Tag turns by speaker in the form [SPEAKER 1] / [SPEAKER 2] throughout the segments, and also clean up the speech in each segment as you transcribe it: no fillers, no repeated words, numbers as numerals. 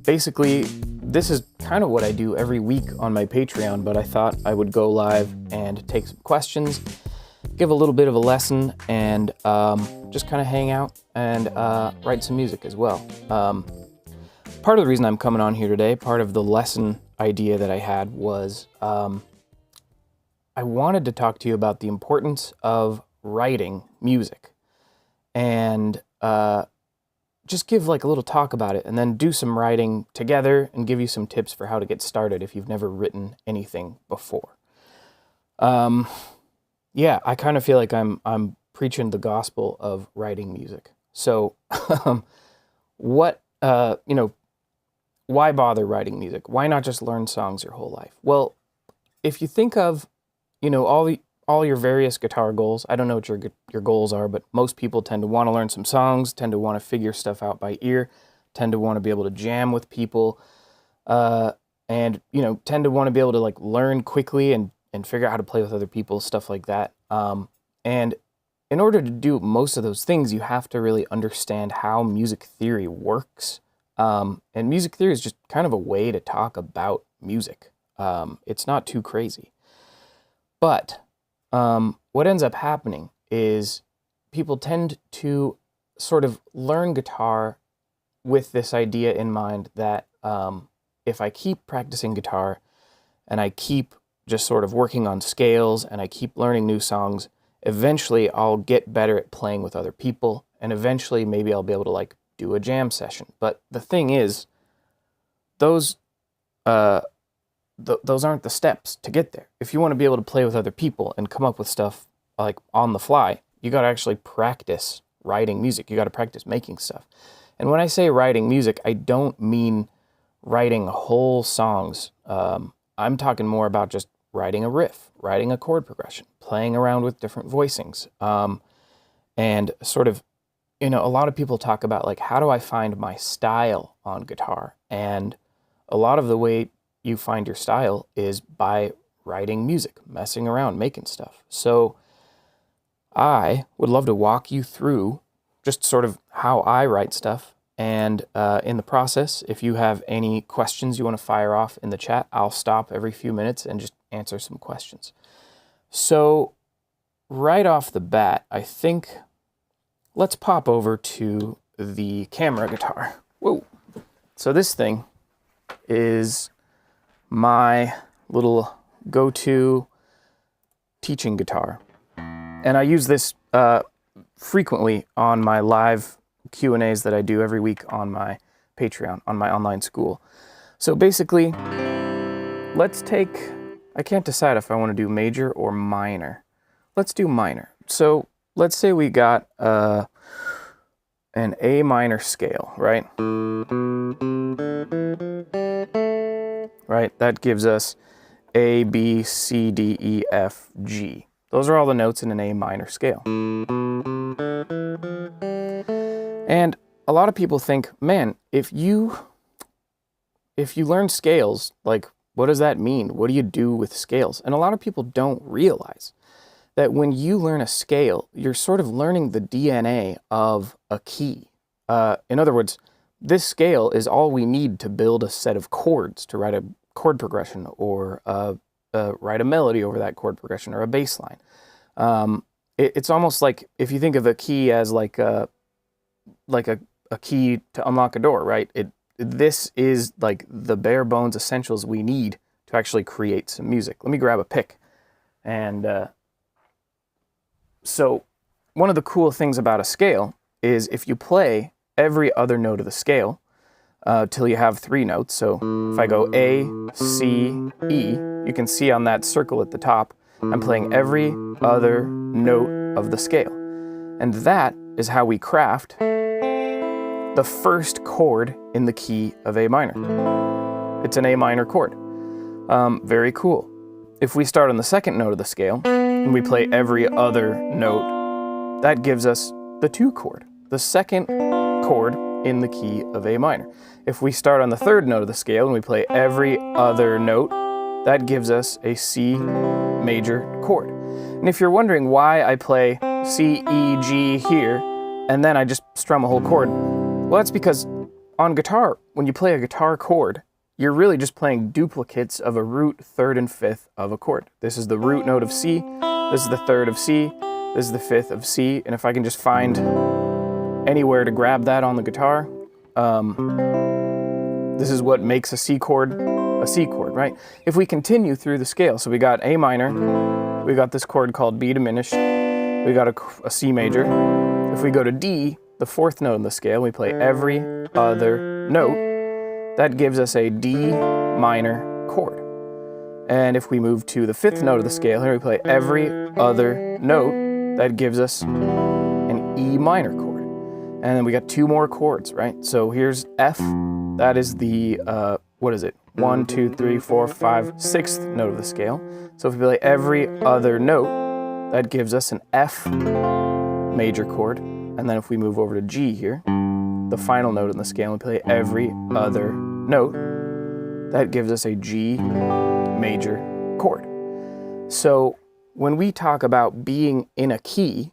[SPEAKER 1] basically, this is kind of what I do every week on my Patreon, but I thought I would go live and take some questions, give a little bit of a lesson, and just kind of hang out and write some music as well. Part of the reason I'm coming on here today, part of the lesson idea that I had was I wanted to talk to you about the importance of writing music and just give like a little talk about it and then do some writing together and give you some tips for how to get started if you've never written anything before. Yeah, I kind of feel like I'm preaching the gospel of writing music. So why bother writing music? Why not just learn songs your whole life? Well, if you think of, all your various guitar goals, I don't know what your goals are, but most people tend to want to learn some songs, tend to want to figure stuff out by ear, tend to want to be able to jam with people, and tend to want to be able to like learn quickly and figure out how to play with other people, stuff like that. And in order to do most of those things, you have to really understand how music theory works. And music theory is just kind of a way to talk about music. It's not too crazy. But what ends up happening is people tend to sort of learn guitar with this idea in mind that if I keep practicing guitar and I keep just sort of working on scales and I keep learning new songs, eventually I'll get better at playing with other people, and eventually maybe I'll be able to like do a jam session. But the thing is, those aren't the steps to get there. If you want to be able to play with other people and come up with stuff like on the fly, you got to actually practice writing music. You got to practice making stuff. And when I say writing music, I don't mean writing whole songs. I'm talking more about just writing a riff, writing a chord progression, playing around with different voicings. And sort of, a lot of people talk about like, how do I find my style on guitar? And a lot of the way you find your style is by writing music, messing around, making stuff. So I would love to walk you through just sort of how I write stuff. And in the process, if you have any questions you want to fire off in the chat, I'll stop every few minutes and just answer some questions. So right off the bat, I think let's pop over to the camera guitar. Whoa. So this thing is my little go-to teaching guitar. And I use this frequently on my live Q&As that I do every week on my Patreon, on my online school. So basically, I can't decide if I want to do major or minor. Let's do minor. So let's say we got an A minor scale, right? Right, that gives us A, B, C, D, E, F, G. Those are all the notes in an A minor scale. And a lot of people think, man, if you learn scales, like, what does that mean? What do you do with scales? And a lot of people don't realize that when you learn a scale, you're sort of learning the DNA of a key. In other words, this scale is all we need to build a set of chords, to write a chord progression or write a melody over that chord progression or a bass line. It's almost like if you think of a key as like a key to unlock a door, right? This is like the bare bones essentials we need to actually create some music. Let me grab a pick. And so one of the cool things about a scale is if you play every other note of the scale till you have 3 notes. So if I go A, C, E, you can see on that circle at the top, I'm playing every other note of the scale. And that is how we craft the first chord in the key of A minor. It's an A minor chord. Very cool. If we start on the second note of the scale and we play every other note, that gives us the 2 chord, the second chord in the key of A minor. If we start on the third note of the scale and we play every other note, that gives us a C major chord. And if you're wondering why I play C, E, G here, and then I just strum a whole chord, well, that's because on guitar, when you play a guitar chord, you're really just playing duplicates of a root, third, and fifth of a chord. This is the root note of C, this is the third of C, this is the fifth of C, and if I can just find anywhere to grab that on the guitar, this is what makes a C chord, right? If we continue through the scale, so we got A minor, we got this chord called B diminished, we got a C major. If we go to D, the fourth note in the scale, we play every other note. That gives us a D minor chord. And if we move to the fifth note of the scale here, we play every other note. That gives us an E minor chord. And then we got two more chords, right? So here's F. That is the, what is it? 1, 2, 3, 4, 5, sixth note of the scale. So if we play every other note, that gives us an F major chord. And then if we move over to G here, the final note in the scale, and we play every other note, that gives us a G major chord. So when we talk about being in a key,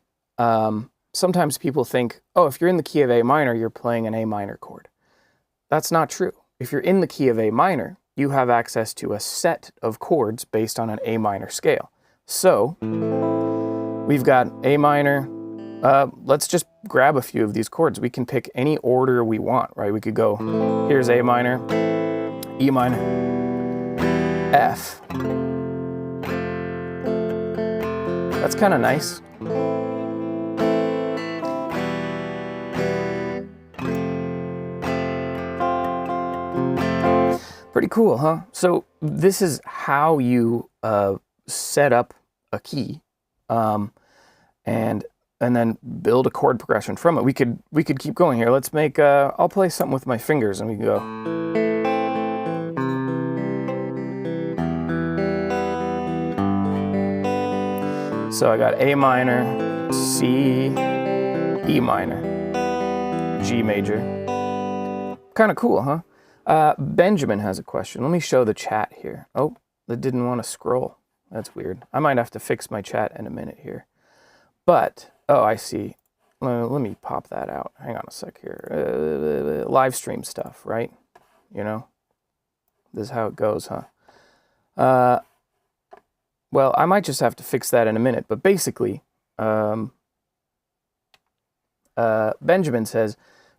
[SPEAKER 1] sometimes people think, oh, if you're in the key of A minor, you're playing an A minor chord. That's not true. If you're in the key of A minor, you have access to a set of chords based on an A minor scale. So we've got A minor. Let's just grab a few of these chords. We can pick any order we want, right? We could go, here's A minor, E minor, F. That's kind of nice. Pretty cool, huh? So this is how you set up a key, and then build a chord progression from it. We could keep going here. Let's make, I'll play something with my fingers and we can go. So I got A minor, C, E minor, G major. Kind of cool, huh? Benjamin has a question. Let me show the chat here. Oh, that didn't want to scroll. That's weird. I might have to fix my chat in a minute here. But, oh, I see. Let me pop that out. Hang on a sec here. Live stream stuff, right? You know? This is how it goes, huh? Well, I might just have to fix that in a minute. But basically, Benjamin says,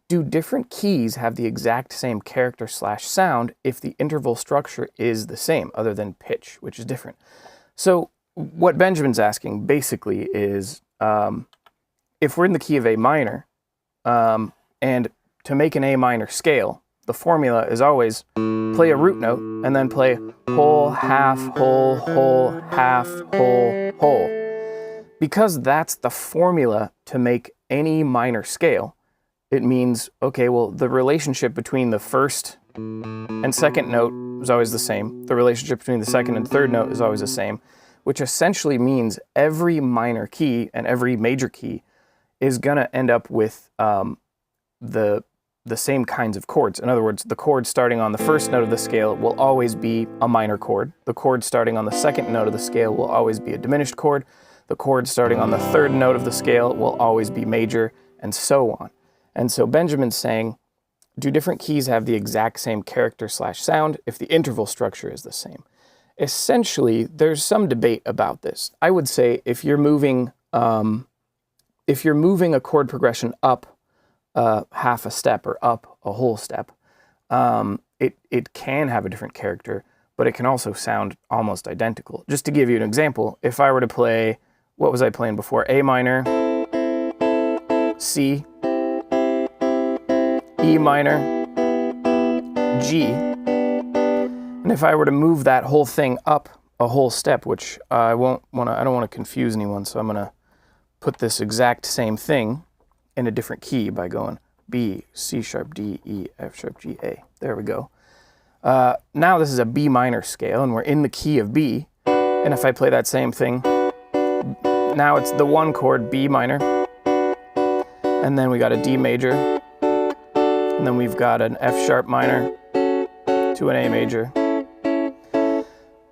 [SPEAKER 1] do different keys have the exact same character/sound if the interval structure is the same, other than pitch, which is different? So what Benjamin's asking basically is, if we're in the key of A minor, and to make an A minor scale, the formula is always play a root note and then play whole, half, whole, half, whole. Because that's the formula to make any minor scale, it means, okay, well, the relationship between the first and second note is always the same. The relationship between the second and third note is always the same, which essentially means every minor key and every major key is going to end up with the same kinds of chords. In other words, the chord starting on the first note of the scale will always be a minor chord. The chord starting on the second note of the scale will always be a diminished chord. The chord starting on the third note of the scale will always be major, and so on. And so Benjamin's saying, do different keys have the exact same character/sound if the interval structure is the same? Essentially, there's some debate about this. I would say if you're moving a chord progression up half a step or up a whole step, it can have a different character, but it can also sound almost identical. Just to give you an example, if I were to play, what was I playing before? A minor, C, E minor, G. And if I were to move that whole thing up a whole step, which I don't want to confuse anyone, so I'm going to put this exact same thing in a different key by going B, C sharp, D, E, F sharp, G, A. There we go. Now this is a B minor scale, and we're in the key of B. And if I play that same thing, now it's the one chord, B minor, and then we got a D major, and then we've got an F sharp minor to an A major.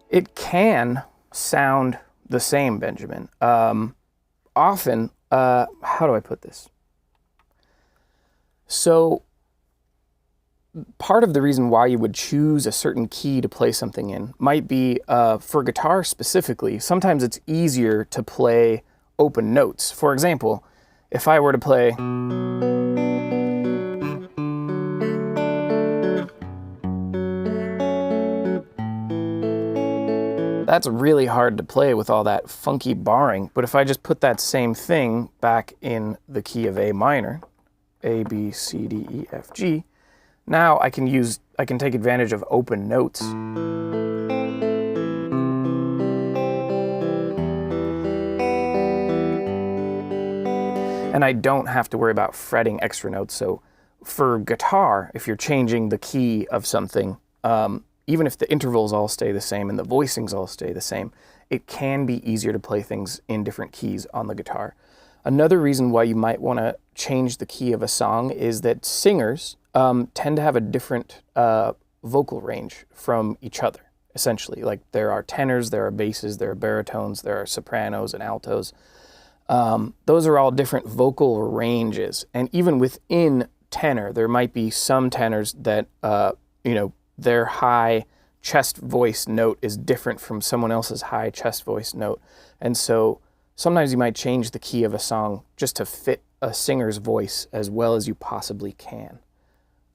[SPEAKER 1] It can sound the same, Benjamin. Often, how do I put this? So part of the reason why you would choose a certain key to play something in might be, for guitar specifically, sometimes it's easier to play open notes. For example, if I were to play... That's really hard to play with all that funky barring, but if I just put that same thing back in the key of A minor, A, B, C, D, E, F, G, now I can take advantage of open notes. And I don't have to worry about fretting extra notes. So for guitar, if you're changing the key of something, even if the intervals all stay the same and the voicings all stay the same, it can be easier to play things in different keys on the guitar. Another reason why you might want to change the key of a song is that singers tend to have a different vocal range from each other, essentially. Like there are tenors, there are basses, there are baritones, there are sopranos and altos. Those are all different vocal ranges. And even within tenor, there might be some tenors that, their high chest voice note is different from someone else's high chest voice note. And so sometimes you might change the key of a song just to fit a singer's voice as well as you possibly can.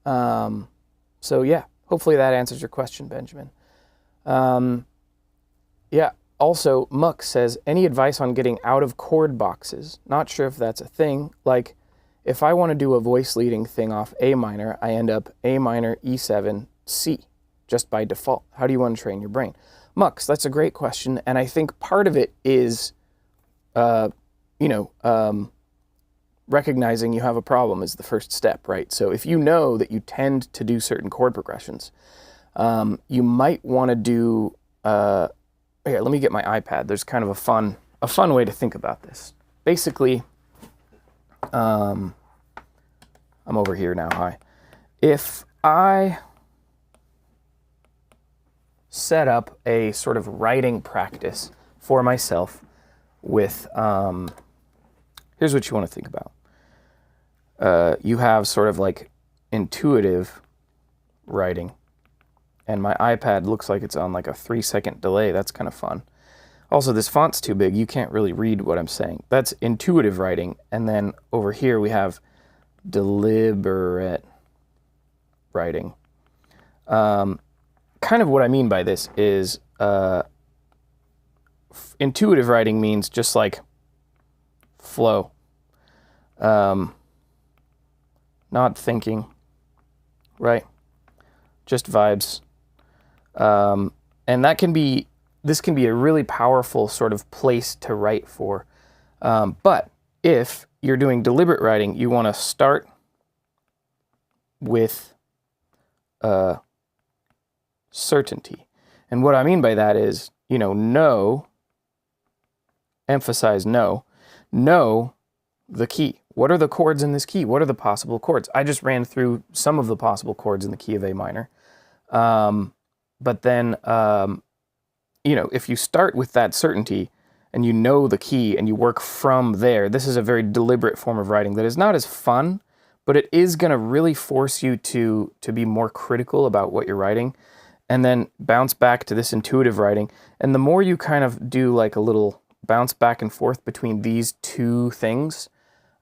[SPEAKER 1] So yeah, hopefully that answers your question, Benjamin. Yeah, also Muck says, any advice on getting out of chord boxes? Not sure if that's a thing. Like if I want to do a voice leading thing off A minor, I end up A minor, E7, C, just by default. How do you want to train your brain? Mux, that's a great question, and I think part of it is, recognizing you have a problem is the first step, right? So if you know that you tend to do certain chord progressions, you might want to do, here, let me get my iPad. There's kind of a fun way to think about this. Basically, I'm over here now, hi. If I set up a sort of writing practice for myself with, here's what you want to think about. You have sort of like intuitive writing, and my iPad looks like it's on like a 3-second delay. That's kind of fun. Also, this font's too big. You can't really read what I'm saying. That's intuitive writing. And then over here we have deliberate writing. Kind of what I mean by this is intuitive writing means just like flow, not thinking, right? Just vibes. And this can be a really powerful sort of place to write for. But if you're doing deliberate writing, you want to start with certainty. And what I mean by that is, know, emphasize know the key. What are the chords in this key? What are the possible chords? I just ran through some of the possible chords in the key of A minor. But then, if you start with that certainty and you know the key and you work from there, this is a very deliberate form of writing that is not as fun, but it is going to really force you to be more critical about what you're writing, and then bounce back to this intuitive writing. And the more you kind of do like a little bounce back and forth between these two things,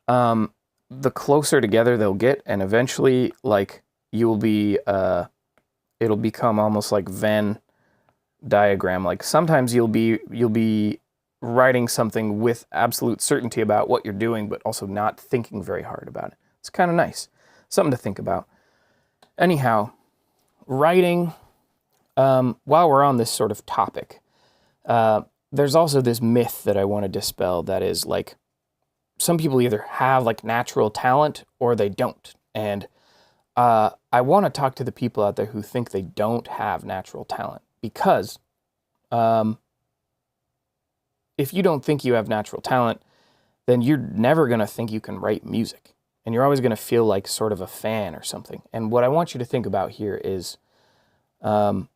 [SPEAKER 1] the closer together they'll get, and eventually like you'll be, it'll become almost like Venn diagram. Like sometimes you'll be writing something with absolute certainty about what you're doing, but also not thinking very hard about it. It's kind of nice. Something to think about. Anyhow, writing, while we're on this sort of topic, there's also this myth that I want to dispel that is like, some people either have like natural talent or they don't. And I want to talk to the people out there who think they don't have natural talent, because if you don't think you have natural talent, then you're never going to think you can write music. And you're always going to feel like sort of a fan or something. And what I want you to think about here is talent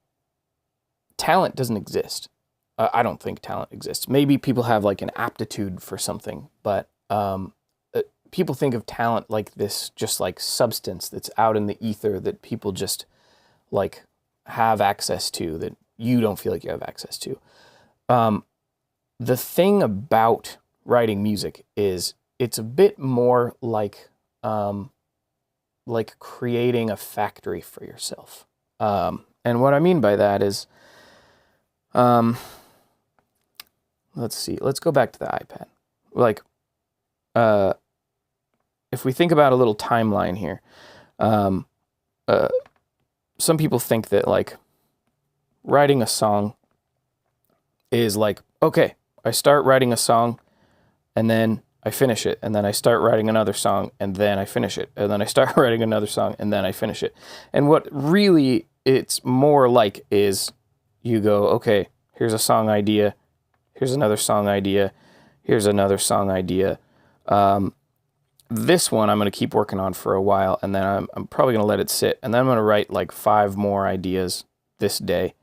[SPEAKER 1] doesn't exist. I don't think talent exists. Maybe people have like an aptitude for something, but people think of talent like this, just like substance that's out in the ether that people just like have access to, that you don't feel like you have access to. The thing about writing music is it's a bit more like creating a factory for yourself. And what I mean by that is, let's see, let's go back to the iPad. Like, if we think about a little timeline here, some people think that like writing a song is like, okay, I start writing a song and then I finish it, and then I start writing another song and then I finish it, and then I start writing another song and then I finish it. And what really it's more like is you go, okay, here's a song idea, here's another song idea, here's another song idea. This one I'm going to keep working on for a while, and then I'm probably going to let it sit, and then I'm going to write like 5 more ideas this day.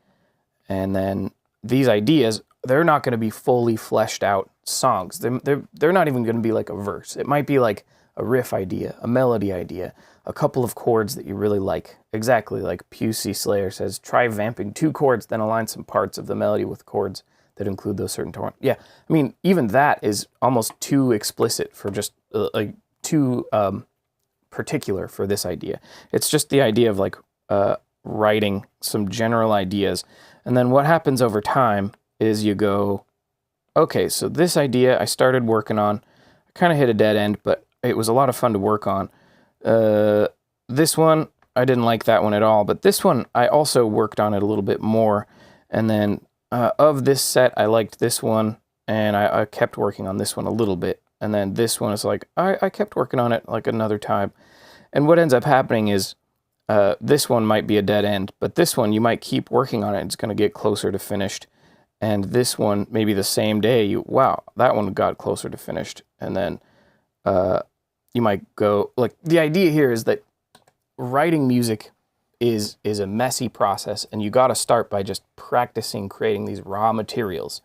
[SPEAKER 1] And then these ideas, they're not going to be fully fleshed out songs. They're not even going to be like a verse. It might be like a riff idea, a melody idea, a couple of chords that you really like. Exactly like Pusey Slayer says, try vamping 2 chords, then align some parts of the melody with chords that include those certain tones. Yeah, I mean, even that is almost too explicit for just like too particular for this idea. It's just the idea of like writing some general ideas. And then what happens over time is you go, okay, so this idea I started working on, I kind of hit a dead end, but it was a lot of fun to work on. This one, I didn't like that one at all, but this one, I also worked on it a little bit more. And then of this set, I liked this one, and I kept working on this one a little bit. And then this one is like, I kept working on it like another time. And what ends up happening is this one might be a dead end, but this one you might keep working on it. It's going to get closer to finished. And this one, maybe the same day, wow, that one got closer to finished. And then you might go, like, the idea here is that writing music is a messy process, and you got to start by just practicing creating these raw materials,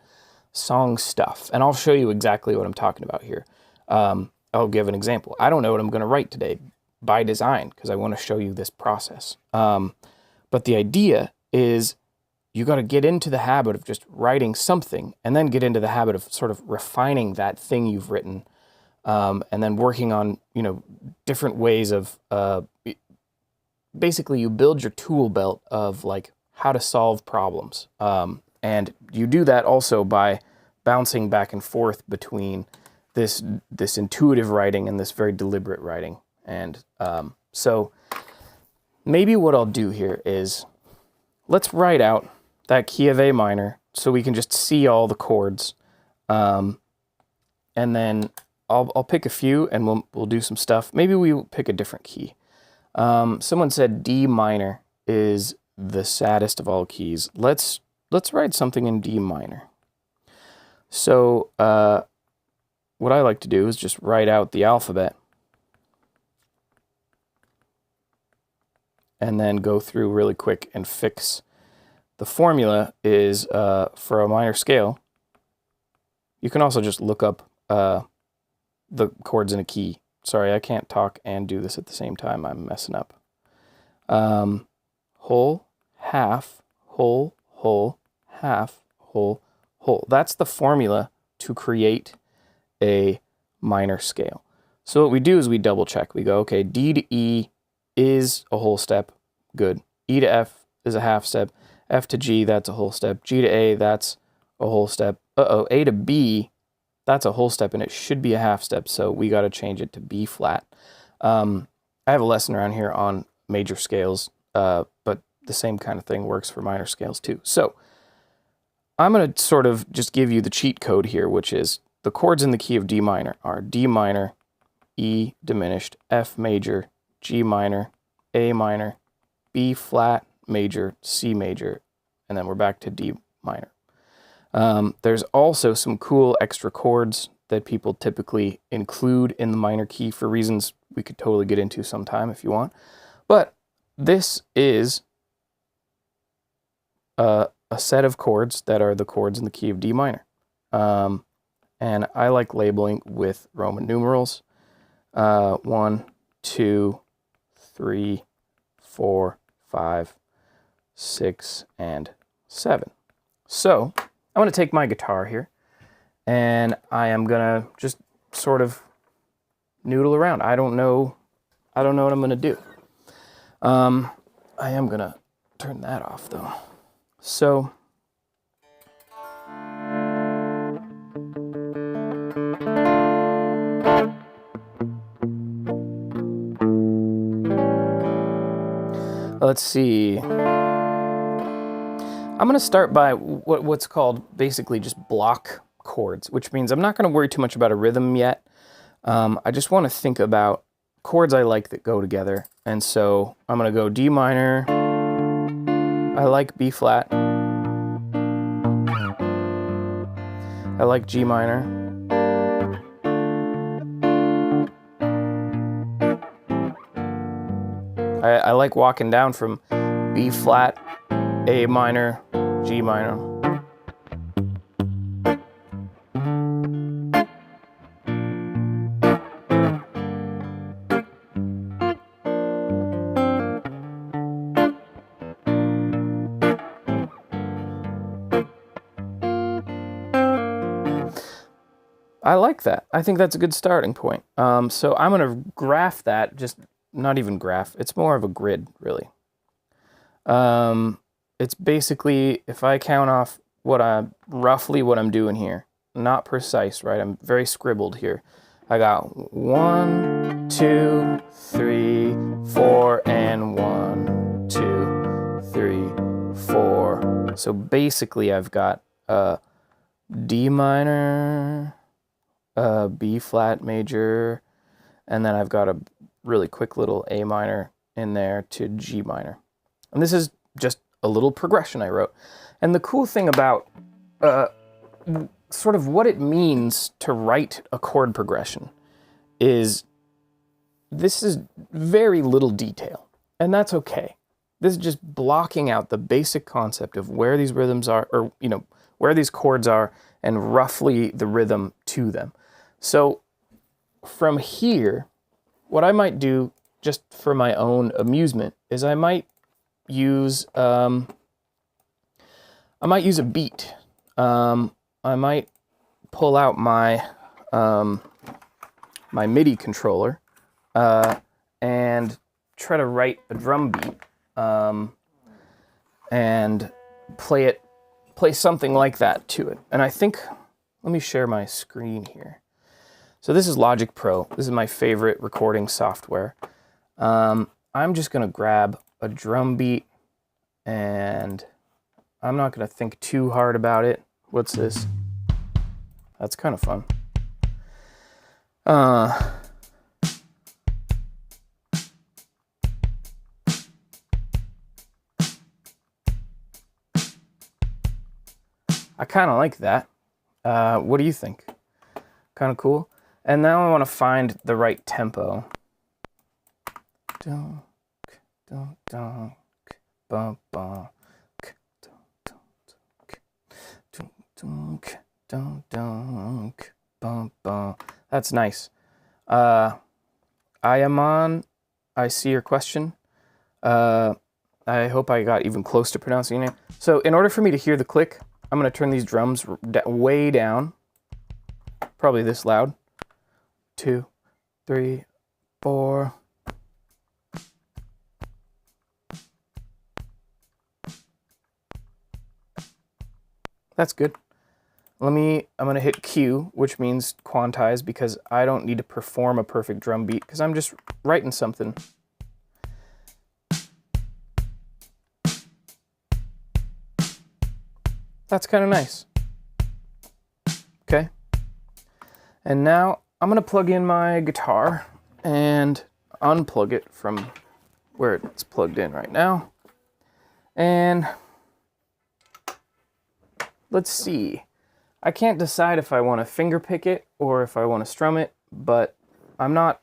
[SPEAKER 1] song stuff. And I'll show you exactly what I'm talking about here. I'll give an example. I don't know what I'm going to write today by design because I want to show you this process. But the idea is you got to get into the habit of just writing something, and then get into the habit of sort of refining that thing you've written, and then working on, different ways of, basically you build your tool belt of like how to solve problems. And you do that also by bouncing back and forth between this intuitive writing and this very deliberate writing. And so maybe what I'll do here is let's write out that key of A minor so we can just see all the chords. And then I'll pick a few and we'll do some stuff. Maybe we'll pick a different key. Someone said D minor is the saddest of all keys. Let's write something in D minor. So what I like to do is just write out the alphabet and then go through really quick and fix. The formula is for a minor scale. You can also just look up the chords in a key. Sorry, I can't talk and do this at the same time. I'm messing up. Whole, half, whole, whole, half, whole, whole. That's the formula to create a minor scale. So what we do is we double check. We go, okay, D to E is a whole step. Good. E to F is a half step. F to G, that's a whole step. G to A, that's a whole step. A to B, that's a whole step, and it should be a half step, so we got to change it to B flat. I have a lesson around here on major scales, but the same kind of thing works for minor scales too. So I'm going to sort of just give you the cheat code here, which is the chords in the key of D minor are D minor, E diminished, F major, G minor, A minor, B flat major, C major, and then we're back to D minor. There's also some cool extra chords that people typically include in the minor key for reasons we could totally get into sometime if you want. But this is a set of chords that are the chords in the key of D minor. And I like labeling with Roman numerals. 1, 2, 3, 4, 5, 6, and 7. So I'm going to take my guitar here, and I am going to just sort of noodle around. I don't know what I'm going to do. I am going to turn that off, though. So let's see. I'm going to start by what's called basically just block chords, which means I'm not going to worry too much about a rhythm yet. I just want to think about chords I like that go together. And so I'm going to go D minor. I like B flat. I like G minor. I like walking down from B flat, A minor, G minor. I like that. I think that's a good starting point. So I'm going to graph that, just not even graph. It's more of a grid, really. It's basically, if I count off roughly what I'm doing here, not precise, right? I'm very scribbled here. I got 1, 2, 3, 4, and 1, 2, 3, 4. So basically I've got D minor, B flat major, and then I've got a really quick little A minor in there to G minor. And this is just a little progression I wrote. And the cool thing about sort of what it means to write a chord progression is this is very little detail, and that's okay. This is just blocking out the basic concept of where these rhythms are, or where these chords are, and roughly the rhythm to them. So from here, what I might do just for my own amusement is I might use a beat. I might pull out my my MIDI controller and try to write a drum beat and play something like that to it. And I think, let me share my screen here. So this is Logic Pro. This is my favorite recording software. I'm just gonna grab a drum beat, and I'm not gonna think too hard about it. What's this? That's kind of fun. I kind of like that. What do you think? Kind of cool. And now I want to find the right tempo. Dunk, dunk, dunk, bum, bum, dunk, dunk, dunk, dunk, bum, bum. That's nice. I see your question. I hope I got even close to pronouncing your name. So in order for me to hear the click, I'm going to turn these drums way down. Probably this loud. 2, 3, 4. That's good. I'm going to hit Q, which means quantize, because I don't need to perform a perfect drum beat, because I'm just writing something. That's kind of nice. Okay. And now I'm going to plug in my guitar and unplug it from where it's plugged in right now. And let's see. I can't decide if I want to finger pick it or if I want to strum it, but I'm not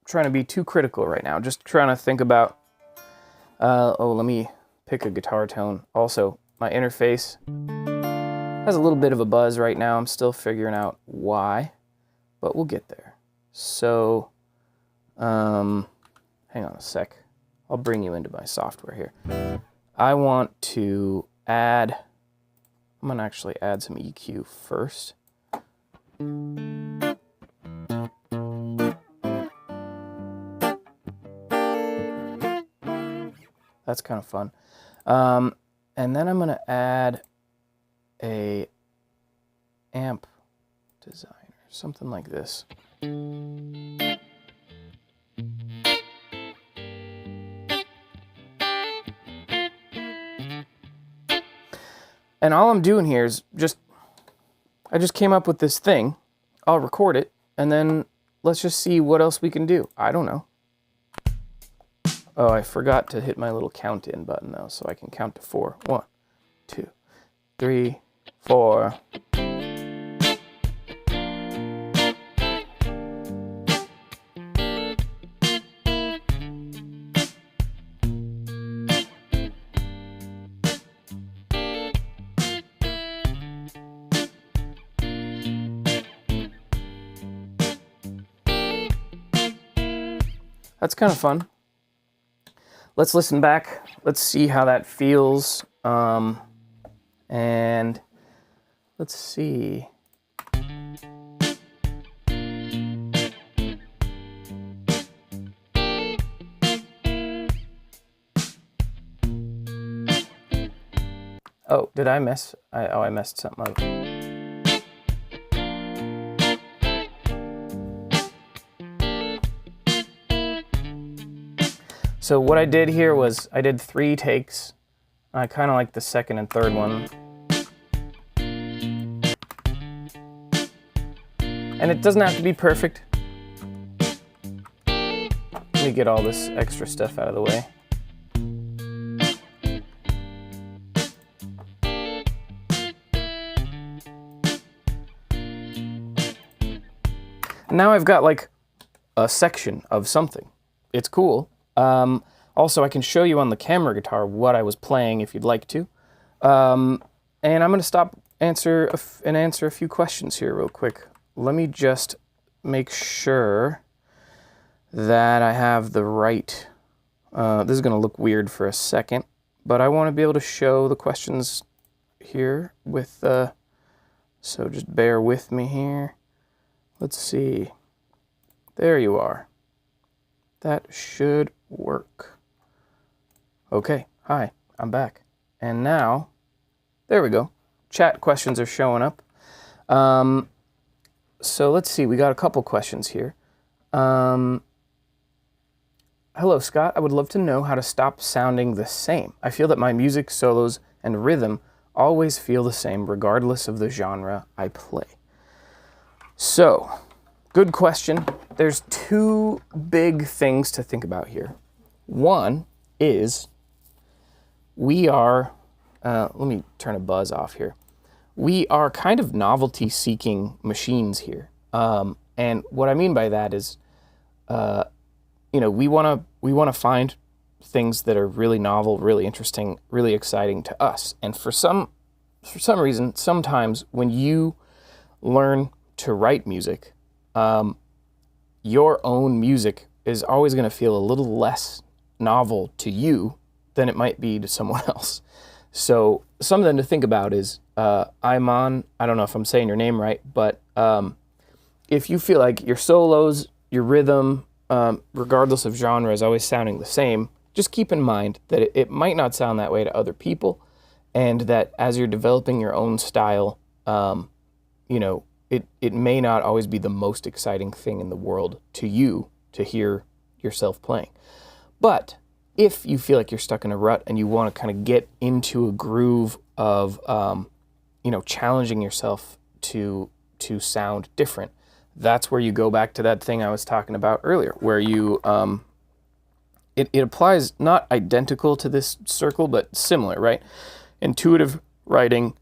[SPEAKER 1] trying to be too critical right now. Just trying to think about let me pick a guitar tone. Also, my interface has a little bit of a buzz right now. I'm still figuring out why, but we'll get there. So Hang on a sec. I'll bring you into my software here. I want to add, I'm going to actually add some EQ first. That's kind of fun. And then I'm going to add a amp designer, something like this. And all I'm doing here is I just came up with this thing. I'll record it, and then let's just see what else we can do. I don't know. Oh, I forgot to hit my little count in button though, so I can count to 4. 1, 2, 3, 4. That's kind of fun. Let's listen back. Let's see how that feels. And let's see. Oh, did I mess? I messed something up. So what I did here was I did 3 takes. I kind of like the second and third one. And it doesn't have to be perfect. Let me get all this extra stuff out of the way. Now I've got like a section of something. It's cool. Also, I can show you on the camera guitar what I was playing if you'd like to. And I'm going to stop answer a few questions here real quick. Let me just make sure that I have the right... this is going to look weird for a second, but I want to be able to show the questions here with... so just bear with me here. Let's see. There you are. That should work. Okay, hi, I'm back. And now, there we go. Chat questions are showing up. So let's see, we got a couple questions here. Hello, Scott. I would love to know how to stop sounding the same. I feel that my music, solos, and rhythm always feel the same regardless of the genre I play. So, good question. There's 2 big things to think about here. One is we are, let me turn a buzz off here. We are kind of novelty-seeking machines here. And what I mean by that is, you know, we want to find things that are really novel, really interesting, really exciting to us. And for some reason, sometimes when you learn to write music, your own music is always going to feel a little less novel to you than it might be to someone else. So something to think about is Iman, I don't know if I'm saying your name right, but if you feel like your solos, your rhythm, regardless of genre, is always sounding the same, just keep in mind that it might not sound that way to other people, and that as you're developing your own style, you know, it may not always be the most exciting thing in the world to you to hear yourself playing. But if you feel like you're stuck in a rut and you want to kind of get into a groove of, you know, challenging yourself to sound different, that's where you go back to that thing I was talking about earlier, where you, it applies not identical to this circle, but similar, right? Intuitive writing.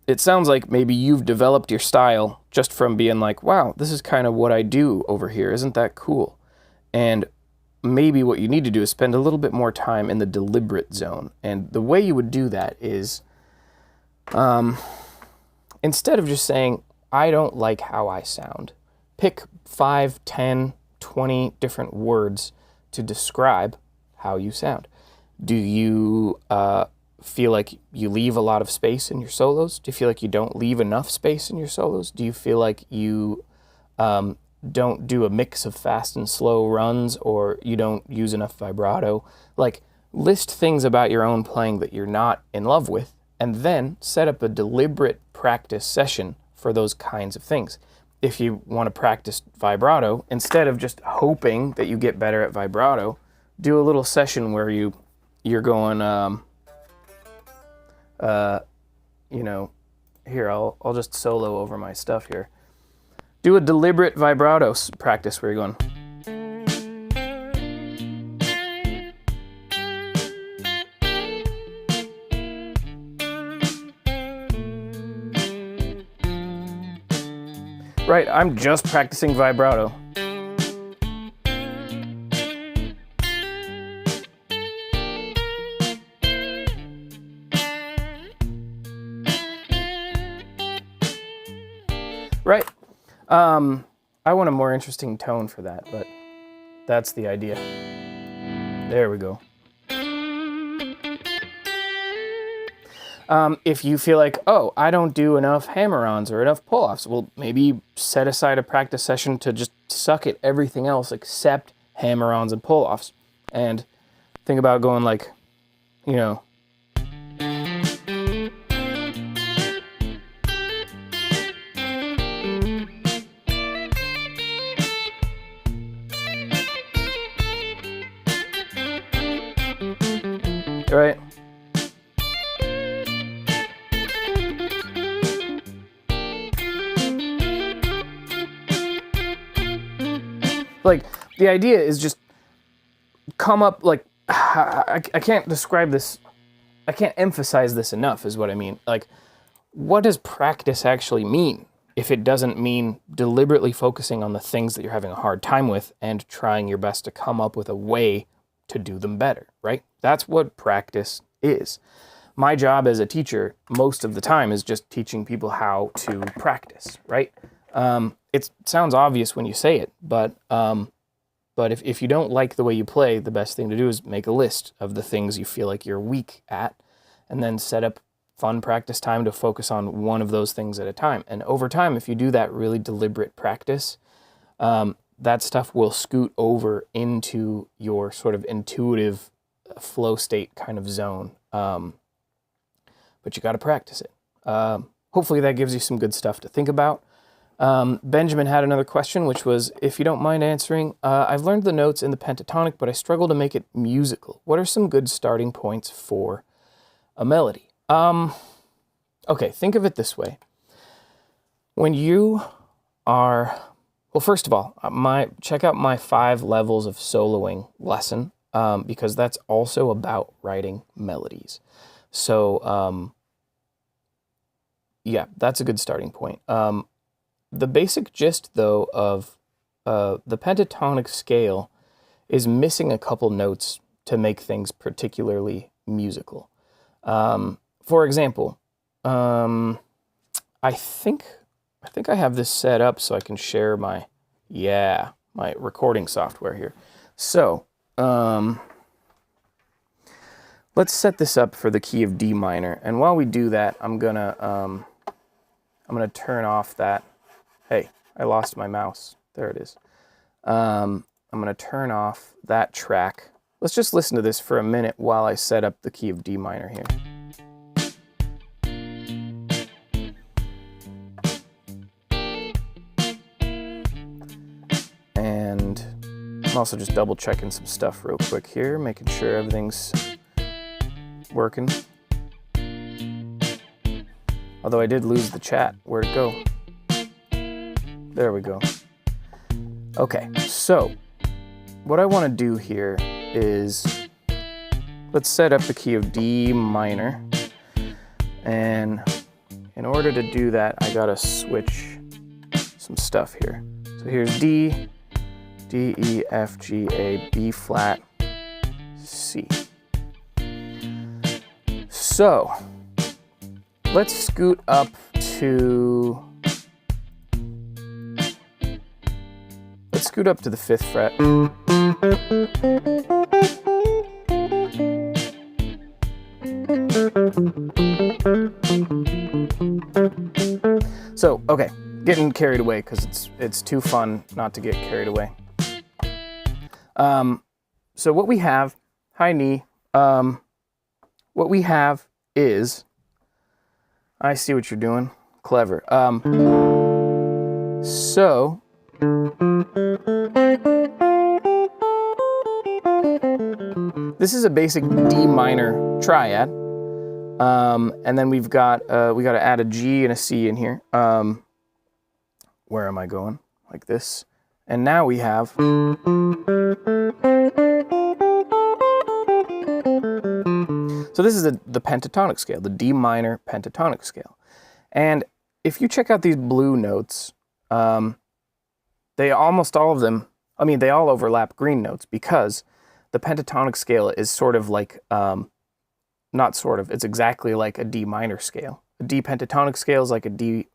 [SPEAKER 1] It sounds like maybe you've developed your style just from being like, wow, this is kind of what I do over here. Isn't that cool? And maybe what you need to do is spend a little bit more time in the deliberate zone. And the way you would do that is, instead of just saying, I don't like how I sound, pick 5, 10, 20 different words to describe how you sound. Do you feel like you leave a lot of space in your solos? Do you feel like you don't leave enough space in your solos? Do you feel like you don't do a mix of fast and slow runs, or you don't use enough vibrato? Like, list things about your own playing that you're not in love with, and then set up a deliberate practice session for those kinds of things. If you want to practice vibrato, instead of just hoping that you get better at vibrato, do a little session where you're going, here, I'll just solo over my stuff here. Do a deliberate vibrato practice where you're going. Right, I'm just practicing vibrato. Right. I want a more interesting tone for that, but that's the idea. There we go. If you feel like, oh, I don't do enough hammer-ons or enough pull-offs, well, maybe set aside a practice session to just suck at everything else except hammer-ons and pull-offs. And think about going like, right? Like, the idea is just come up, like, I can't describe this, I can't emphasize this enough, is what I mean. Like, what does practice actually mean if it doesn't mean deliberately focusing on the things that you're having a hard time with and trying your best to come up with a way to do them better, right? That's what practice is. My job as a teacher most of the time is just teaching people how to practice, right? It sounds obvious when you say it, but if you don't like the way you play, the best thing to do is make a list of the things you feel like you're weak at, and then set up fun practice time to focus on one of those things at a time. And over time, if you do that really deliberate practice, that stuff will scoot over into your sort of intuitive flow state kind of zone. But you got to practice it. Hopefully that gives you some good stuff to think about. Benjamin had another question, which was, if you don't mind answering, I've learned the notes in the pentatonic, but I struggle to make it musical. What are some good starting points for a melody? Okay, think of it this way. When you are, well, first of all, check out my 5 levels of soloing lesson, because that's also about writing melodies. So, yeah, that's a good starting point. The basic gist, though, of the pentatonic scale is missing a couple notes to make things particularly musical. For example, I think I have this set up so I can share my recording software here. So, let's set this up for the key of D minor. And while we do that, I'm gonna turn off that. Hey, I lost my mouse. There it is. I'm gonna turn off that track. Let's just listen to this for a minute while I set up the key of D minor here. And I'm also just double checking some stuff real quick here, making sure everything's working. Although I did lose the chat. Where'd it go? There we go. Okay, so what I want to do here is let's set up the key of D minor. And in order to do that, I gotta switch some stuff here. So here's D, D, E, F, G, A, B flat, C. So let's scoot up to let's scoot up to the 5th fret. So, okay, getting carried away because it's too fun not to get carried away. So what we have, high knee, what we have is, I see what you're doing, clever. So, this is a basic D minor triad, and then we got to add a G and a C in here. Where am I going? Like this, and now we have. So this is the pentatonic scale, the D minor pentatonic scale, and if you check out these blue notes, they almost all of them, I mean, they all overlap green notes because the pentatonic scale is sort of like, not sort of, it's exactly like a D minor scale. A D pentatonic scale is like a D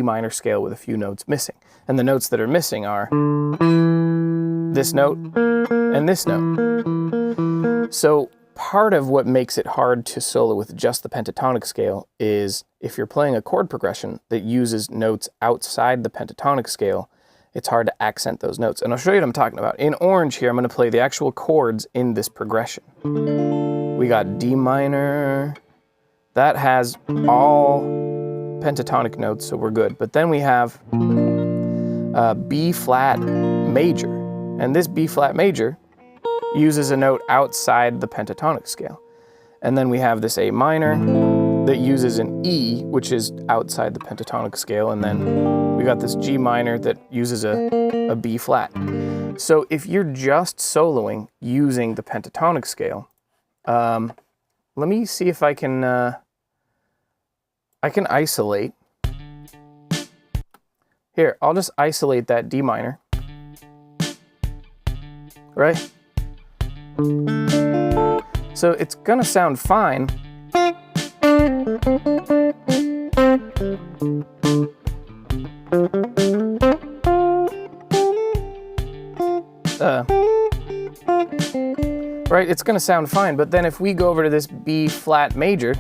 [SPEAKER 1] minor scale with a few notes missing. And the notes that are missing are this note and this note. So part of what makes it hard to solo with just the pentatonic scale is if you're playing a chord progression that uses notes outside the pentatonic scale, it's hard to accent those notes. And I'll show you what I'm talking about. In orange here, I'm going to play the actual chords in this progression. We got D minor. That has all pentatonic notes, so we're good. But then we have B flat major. And this B flat major uses a note outside the pentatonic scale. And then we have this A minor that uses an E, which is outside the pentatonic scale. And then we got this G minor that uses a B flat. So if you're just soloing using the pentatonic scale, let me see if I can isolate. Here, I'll just isolate that D minor. Right? So it's gonna sound fine. Right, it's gonna sound fine, but then if we go over to this B flat major,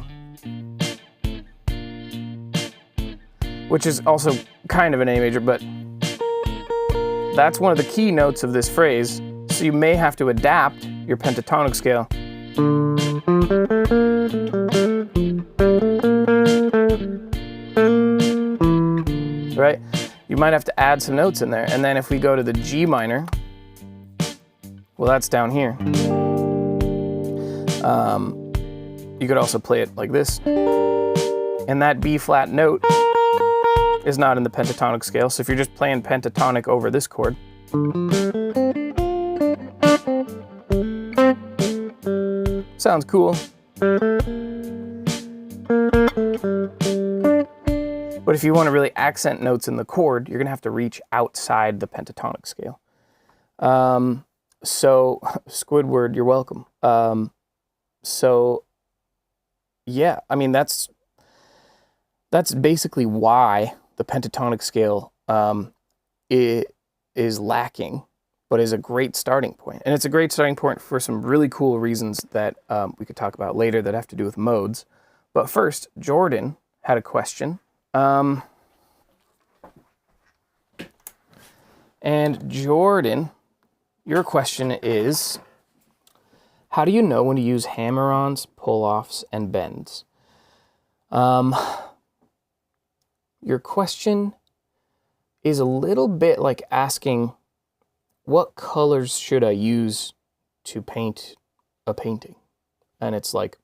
[SPEAKER 1] which is also kind of an A major, but that's one of the key notes of this phrase, so you may have to adapt your pentatonic scale. Right? You might have to add some notes in there. And then if we go to the G minor, well, that's down here. You could also play it like this. And that B flat note is not in the pentatonic scale. So if you're just playing pentatonic over this chord, sounds cool. But if you want to really accent notes in the chord, you're going to have to reach outside the pentatonic scale. So, Squidward, you're welcome. So, yeah, I mean, that's basically why the pentatonic scale is lacking, but is a great starting point. And it's a great starting point for some really cool reasons that we could talk about later that have to do with modes. But first, Jordan had a question. And Jordan, your question is, how do you know when to use hammer-ons, pull-offs, and bends? Your question is a little bit like asking, what colors should I use to paint a painting? And it's like,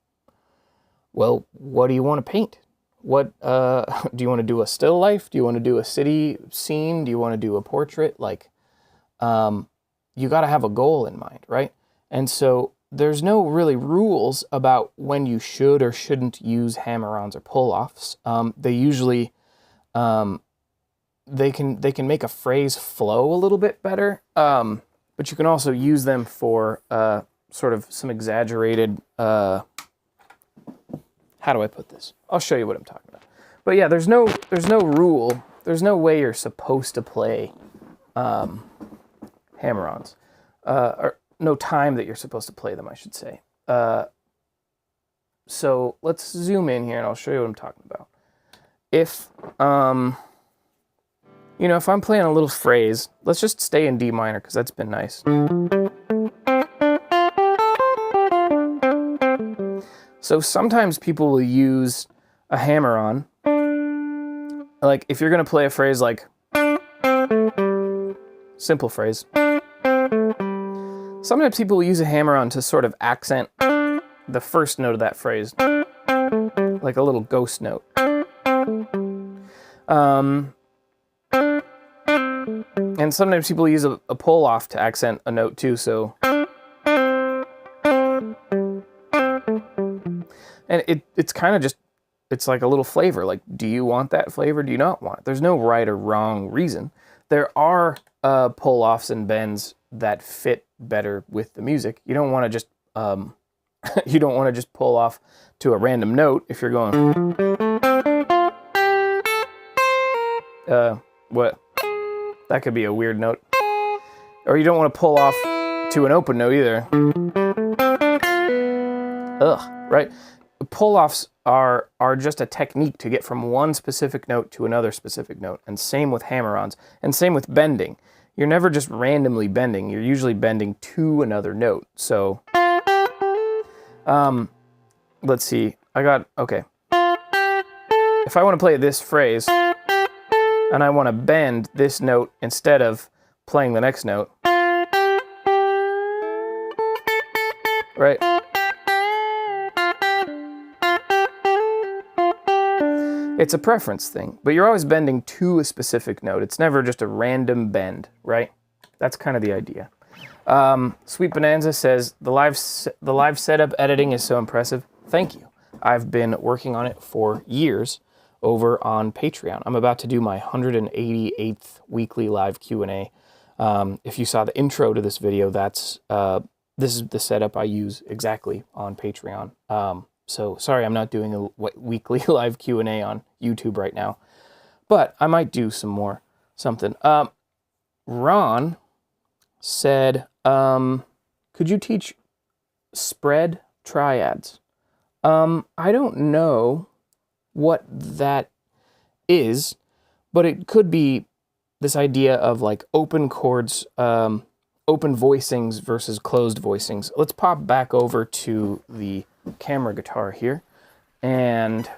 [SPEAKER 1] well, what do you want to paint? What do you want to do a still life? Do you want to do a city scene? Do you want to do a portrait? Like, you got to have a goal in mind, right? And so there's no really rules about when you should or shouldn't use hammer-ons or pull-offs. They usually they can make a phrase flow a little bit better, but you can also use them for sort of some exaggerated. How do I put this? I'll show you what I'm talking about. But yeah, there's no rule. There's no way you're supposed to play hammer-ons. Or no time that you're supposed to play them, I should say. So let's zoom in here and I'll show you what I'm talking about. If, you know, if I'm playing a little phrase, let's just stay in D minor because that's been nice. So sometimes people will use a hammer-on. Like if you're going to play a phrase like, simple phrase. Sometimes people will use a hammer-on to sort of accent the first note of that phrase, like a little ghost note. And sometimes people use a pull-off to accent a note too, so. And it's kind of just, it's like a little flavor. Like, do you want that flavor? Do you not want it? There's no right or wrong reason. There are pull-offs and bends that fit better with the music. You don't want to just you don't want to just pull off to a random note if you're going. What? That could be a weird note. Or you don't want to pull off to an open note either. Ugh, right? Pull-offs are just a technique to get from one specific note to another specific note, and same with hammer-ons, and same with bending. You're never just randomly bending, you're usually bending to another note. So, let's see, okay. If I want to play this phrase, and I want to bend this note instead of playing the next note, right? It's a preference thing, but you're always bending to a specific note. It's never just a random bend, right? That's kind of the idea. Sweet Bonanza says, the live setup editing is so impressive. Thank you. I've been working on it for years over on Patreon. I'm about to do my 188th weekly live Q&A. If you saw the intro to this video, this is the setup I use exactly on Patreon. So sorry I'm not doing a weekly live Q&A on YouTube right now, but I might do something. Ron said, could you teach spread triads? I don't know what that is, but it could be this idea of like open chords, open voicings versus closed voicings. Let's pop back over to the camera guitar here, and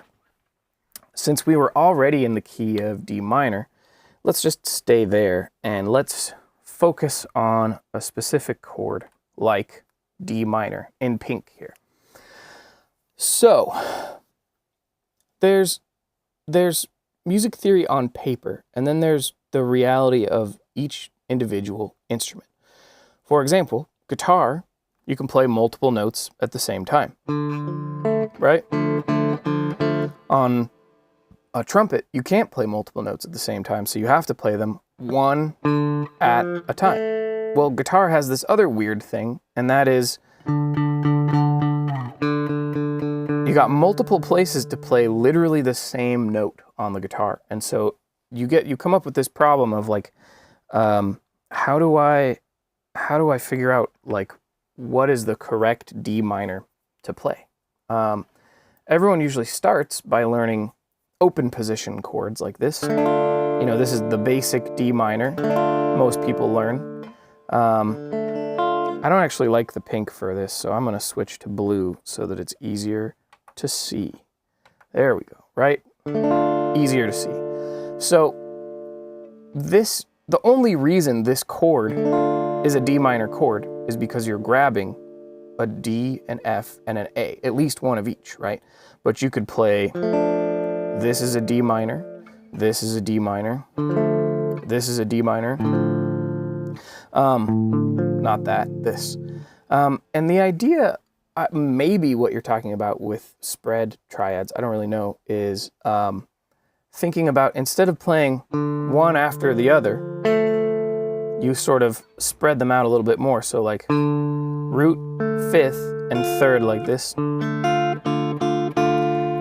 [SPEAKER 1] since we were already in the key of D minor, let's just stay there and let's focus on a specific chord like D minor in pink here. So there's music theory on paper, and then there's the reality of each individual instrument. For example, guitar, you can play multiple notes at the same time, right? On a trumpet, you can't play multiple notes at the same time, so you have to play them one at a time. Well, guitar has this other weird thing, and that is you got multiple places to play literally the same note on the guitar. And so you come up with this problem of like, how do I figure out like what is the correct D minor to play? Everyone usually starts by learning open position chords like this. You know, this is the basic D minor most people learn. I don't actually like the pink for this, so I'm going to switch to blue so that it's easier to see. There we go, right? Easier to see. So the only reason this chord is a D minor chord is because you're grabbing a D, an F, and an A, at least one of each, right? But you could play, this is a D minor, this is a D minor, this is a D minor, not that, this. And the idea, maybe what you're talking about with spread triads, I don't really know, is thinking about instead of playing one after the other, you sort of spread them out a little bit more. So like root, fifth, and third like this.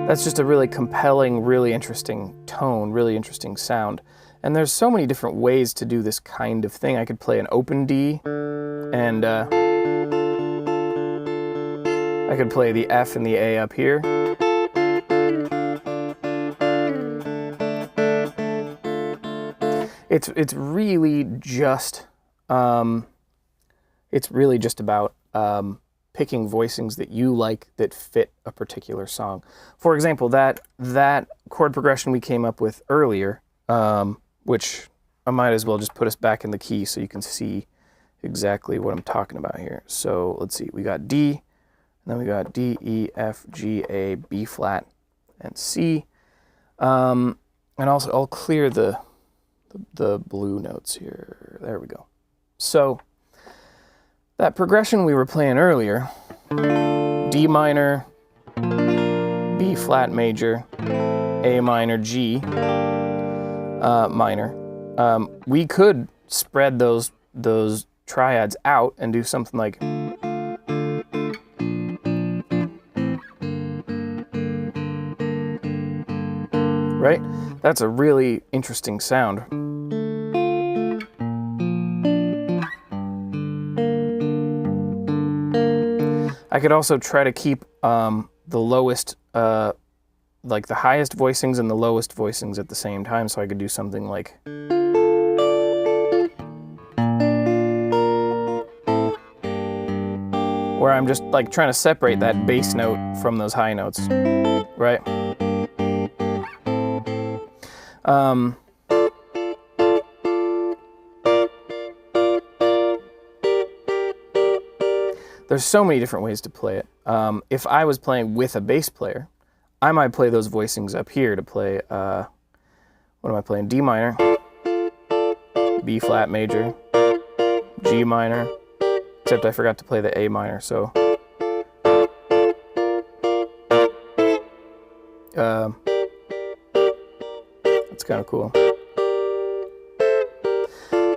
[SPEAKER 1] That's just a really compelling, really interesting tone, really interesting sound. And there's so many different ways to do this kind of thing. I could play an open D, and I could play the F and the A up here. It's really just about picking voicings that you like that fit a particular song. For example, that chord progression we came up with earlier, which I might as well just put us back in the key so you can see exactly what I'm talking about here. So let's see, we got D, and then we got D, E, F, G, A, B flat, and C. And also I'll clear the blue notes here. There we go. So that progression we were playing earlier, D minor, B flat major, A minor, G minor. We could spread those triads out and do something like, right? That's a really interesting sound. I could also try to keep the lowest, like the highest voicings and the lowest voicings at the same time, so I could do something like, where I'm just like trying to separate that bass note from those high notes, right? There's so many different ways to play it. If I was playing with a bass player, I might play those voicings up here to play, what am I playing? D minor, B flat major, G minor, except I forgot to play the A minor, so. That's kind of cool.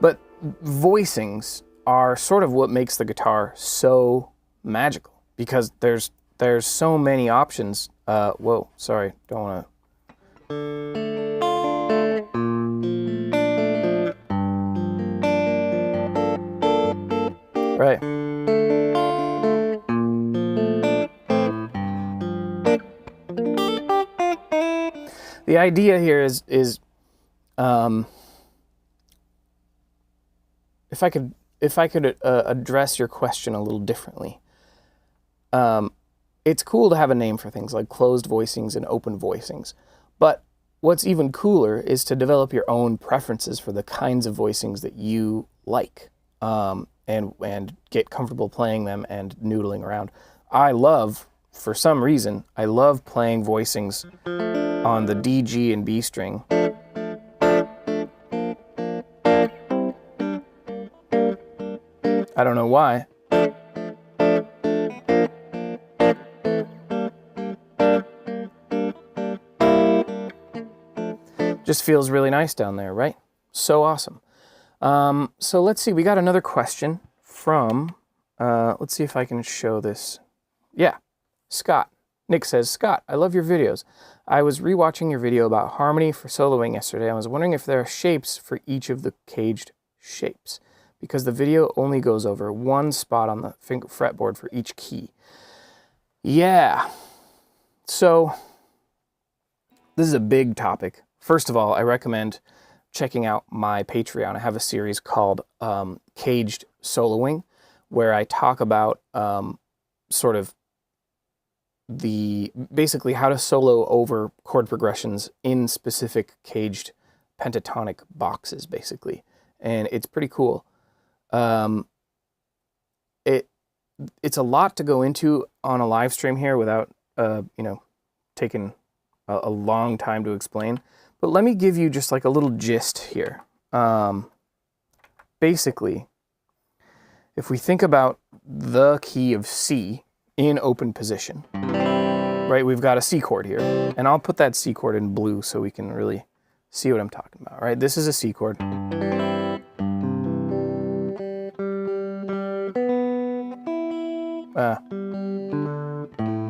[SPEAKER 1] But voicings are sort of what makes the guitar so magical, because there's so many options. Whoa, sorry, don't want to. Right. The idea here is if I could address your question a little differently, it's cool to have a name for things like closed voicings and open voicings, but what's even cooler is to develop your own preferences for the kinds of voicings that you like, and get comfortable playing them and noodling around. For some reason, I love playing voicings on the D, G, and B string. I don't know why. Just feels really nice down there, right? So awesome. So let's see, we got another question from, let's see if I can show this. Yeah, Scott. Nick says, Scott, I love your videos. I was rewatching your video about harmony for soloing yesterday. I was wondering if there are shapes for each of the caged shapes, because the video only goes over one spot on the fretboard for each key. Yeah. So this is a big topic. First of all, I recommend checking out my Patreon. I have a series called Caged Soloing, where I talk about sort of basically how to solo over chord progressions in specific caged pentatonic boxes, basically. And it's pretty cool. It's a lot to go into on a live stream here without, taking a long time to explain. But let me give you just like a little gist here. Basically, if we think about the key of C in open position, right, we've got a C chord here. And I'll put that C chord in blue so we can really see what I'm talking about, right? This is a C chord.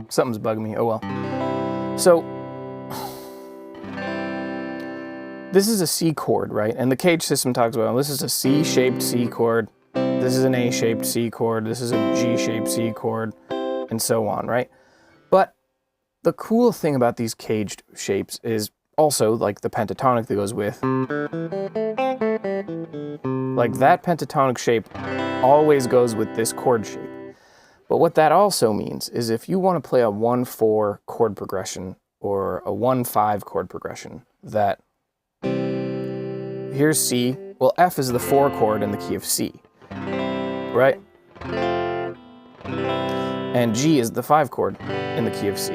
[SPEAKER 1] Something's bugging me. Oh well. So this is a C chord, right? And the cage system talks about, this is a C-shaped C chord, this is an A-shaped C chord, this is a G-shaped C chord, and so on, right? But the cool thing about these caged shapes is also, like the pentatonic that goes with, like that pentatonic shape always goes with this chord shape. But what that also means is if you want to play a 1-4 chord progression or a 1-5 chord progression, that here's C, well, F is the 4 chord in the key of C, right? And G is the 5 chord in the key of C.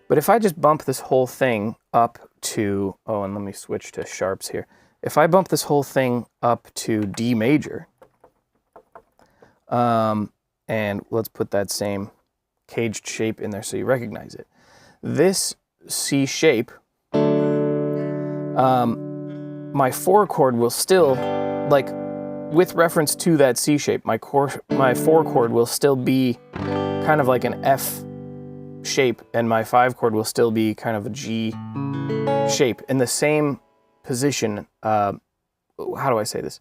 [SPEAKER 1] But if I just bump this whole thing up to, oh, and let me switch to sharps here. If I bump this whole thing up to D major, and let's put that same caged shape in there so you recognize it. This C shape, my 4 chord will still, like, with reference to that C shape, my 4 chord will still be kind of like an F shape, and my 5 chord will still be kind of a G shape in the same position. How do I say this?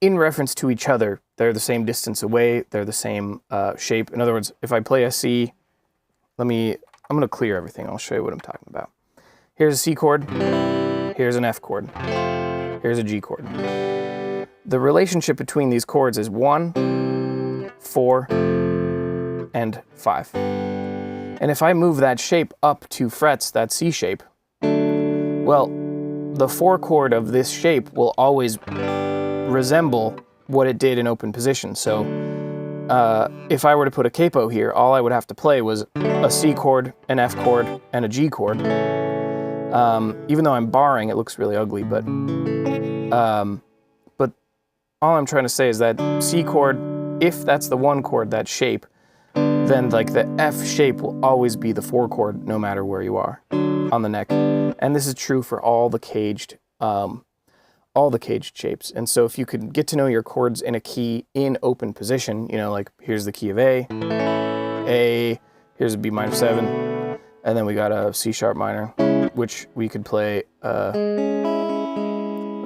[SPEAKER 1] In reference to each other, they're the same distance away, they're the same shape. In other words, if I play a C, I'm going to clear everything, I'll show you what I'm talking about. Here's a C chord, here's an F chord, here's a G chord. The relationship between these chords is 1, 4, and 5. And if I move that shape up 2 frets, that C shape, well, the 4 chord of this shape will always resemble what it did in open position. So if I were to put a capo here, all I would have to play was a C chord, an F chord, and a G chord. Even though I'm barring, it looks really ugly, but all I'm trying to say is that C chord, if that's the 1 chord, that shape, then like the F shape will always be the 4 chord no matter where you are on the neck. And this is true for all the caged shapes. And so if you could get to know your chords in a key in open position, you know, like here's the key of A, here's a B minor 7, and then we got a C sharp minor, which we could play a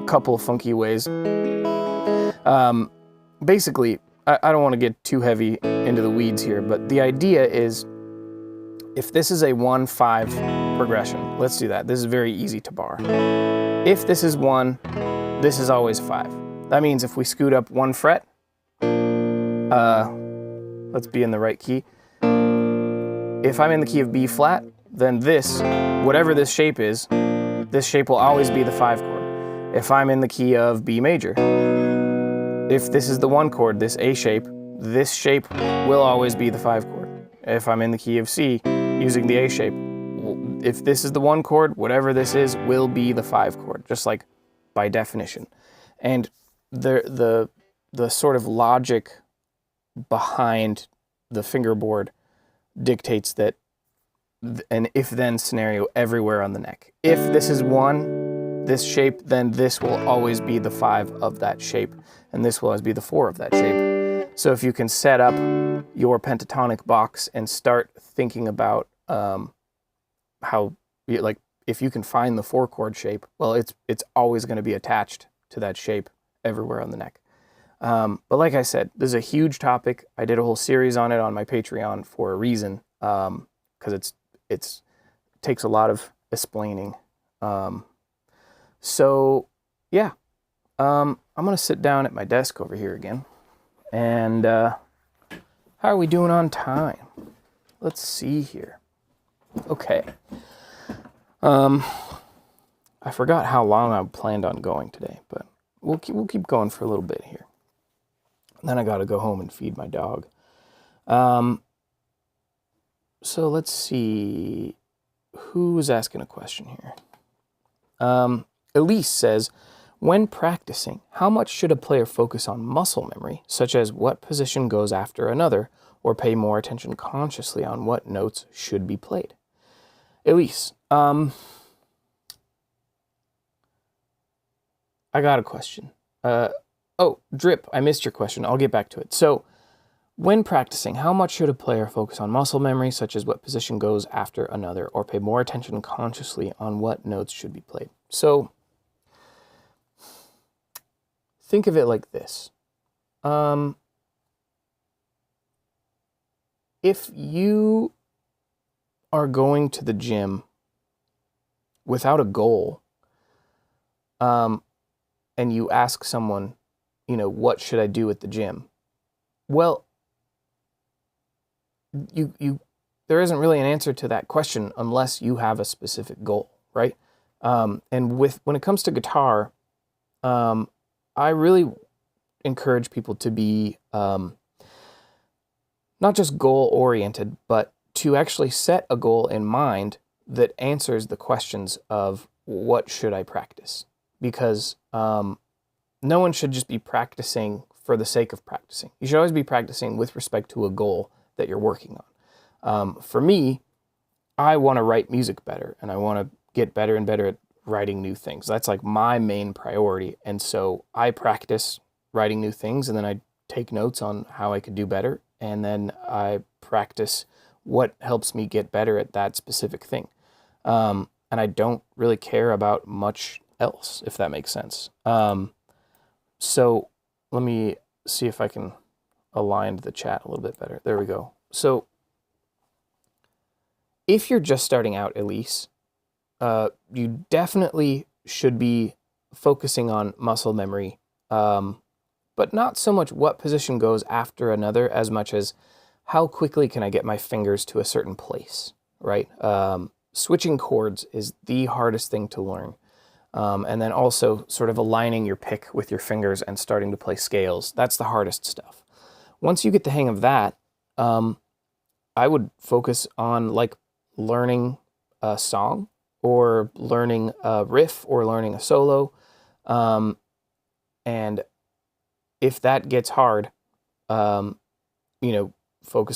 [SPEAKER 1] couple of funky ways. Basically, I don't want to get too heavy into the weeds here, but the idea is if this is a 1-5 progression, let's do that. This is very easy to bar. If this is 1, this is always 5. That means if we scoot up 1 fret, let's be in the right key. If I'm in the key of B flat, then this, whatever this shape is, this shape will always be the 5 chord. If I'm in the key of B major, if this is the 1 chord, this A shape, this shape will always be the 5 chord. If I'm in the key of C, using the A shape, if this is the 1 chord, whatever this is will be the 5 chord, just like by definition. And the sort of logic behind the fingerboard dictates that an if-then scenario everywhere on the neck. If this is 1, this shape, then this will always be the 5 of that shape, and this will always be the 4 of that shape. So if you can set up your pentatonic box and start thinking about how, like, if you can find the 4 chord shape, well, it's always going to be attached to that shape everywhere on the neck. But like I said, this is a huge topic. I did a whole series on it on my Patreon for a reason, because it takes a lot of explaining. So yeah, I'm gonna sit down at my desk over here again, and how are we doing on time? Let's see here. Okay. I forgot how long I planned on going today, but we'll keep going for a little bit here. Then I got to go home and feed my dog. So let's see who's asking a question here. Elise says, when practicing, how much should a player focus on muscle memory, such as what position goes after another, or pay more attention consciously on what notes should be played? Elise, I got a question. Oh, Drip, I missed your question. I'll get back to it. So, when practicing, how much should a player focus on muscle memory, such as what position goes after another, or pay more attention consciously on what notes should be played? So, think of it like this. If you are going to the gym without a goal, and you ask someone, what should I do at the gym? Well, there isn't really an answer to that question unless you have a specific goal, right? And when it comes to guitar, I really encourage people to be not just goal oriented, but to actually set a goal in mind that answers the questions of what should I practice? Because no one should just be practicing for the sake of practicing. You should always be practicing with respect to a goal that you're working on. For me, I want to write music better, and I want to get better and better at writing new things. That's like my main priority. And so I practice writing new things, and then I take notes on how I could do better. And then I practice what helps me get better at that specific thing. And I don't really care about much else, if that makes sense. So let me see if I can align the chat a little bit better. There we go. So if you're just starting out, Elise, you definitely should be focusing on muscle memory, but not so much what position goes after another as much as how quickly can I get my fingers to a certain place, right? Switching chords is the hardest thing to learn. And then also sort of aligning your pick with your fingers and starting to play scales. That's the hardest stuff. Once you get the hang of that, I would focus on like learning a song or learning a riff or learning a solo. And if that gets hard, focus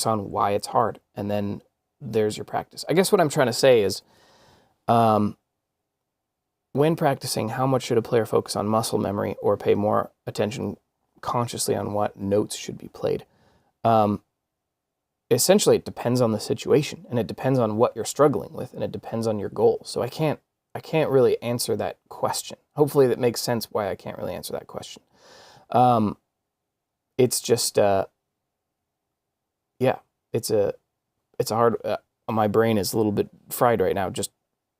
[SPEAKER 1] on why it's hard. And then there's your practice. I guess what I'm trying to say is, when practicing, how much should a player focus on muscle memory or pay more attention consciously on what notes should be played? Essentially, it depends on the situation, and it depends on what you're struggling with, and it depends on your goals. So I can't really answer that question. Hopefully that makes sense why I can't really answer that question. It's just, it's a hard, my brain is a little bit fried right now, just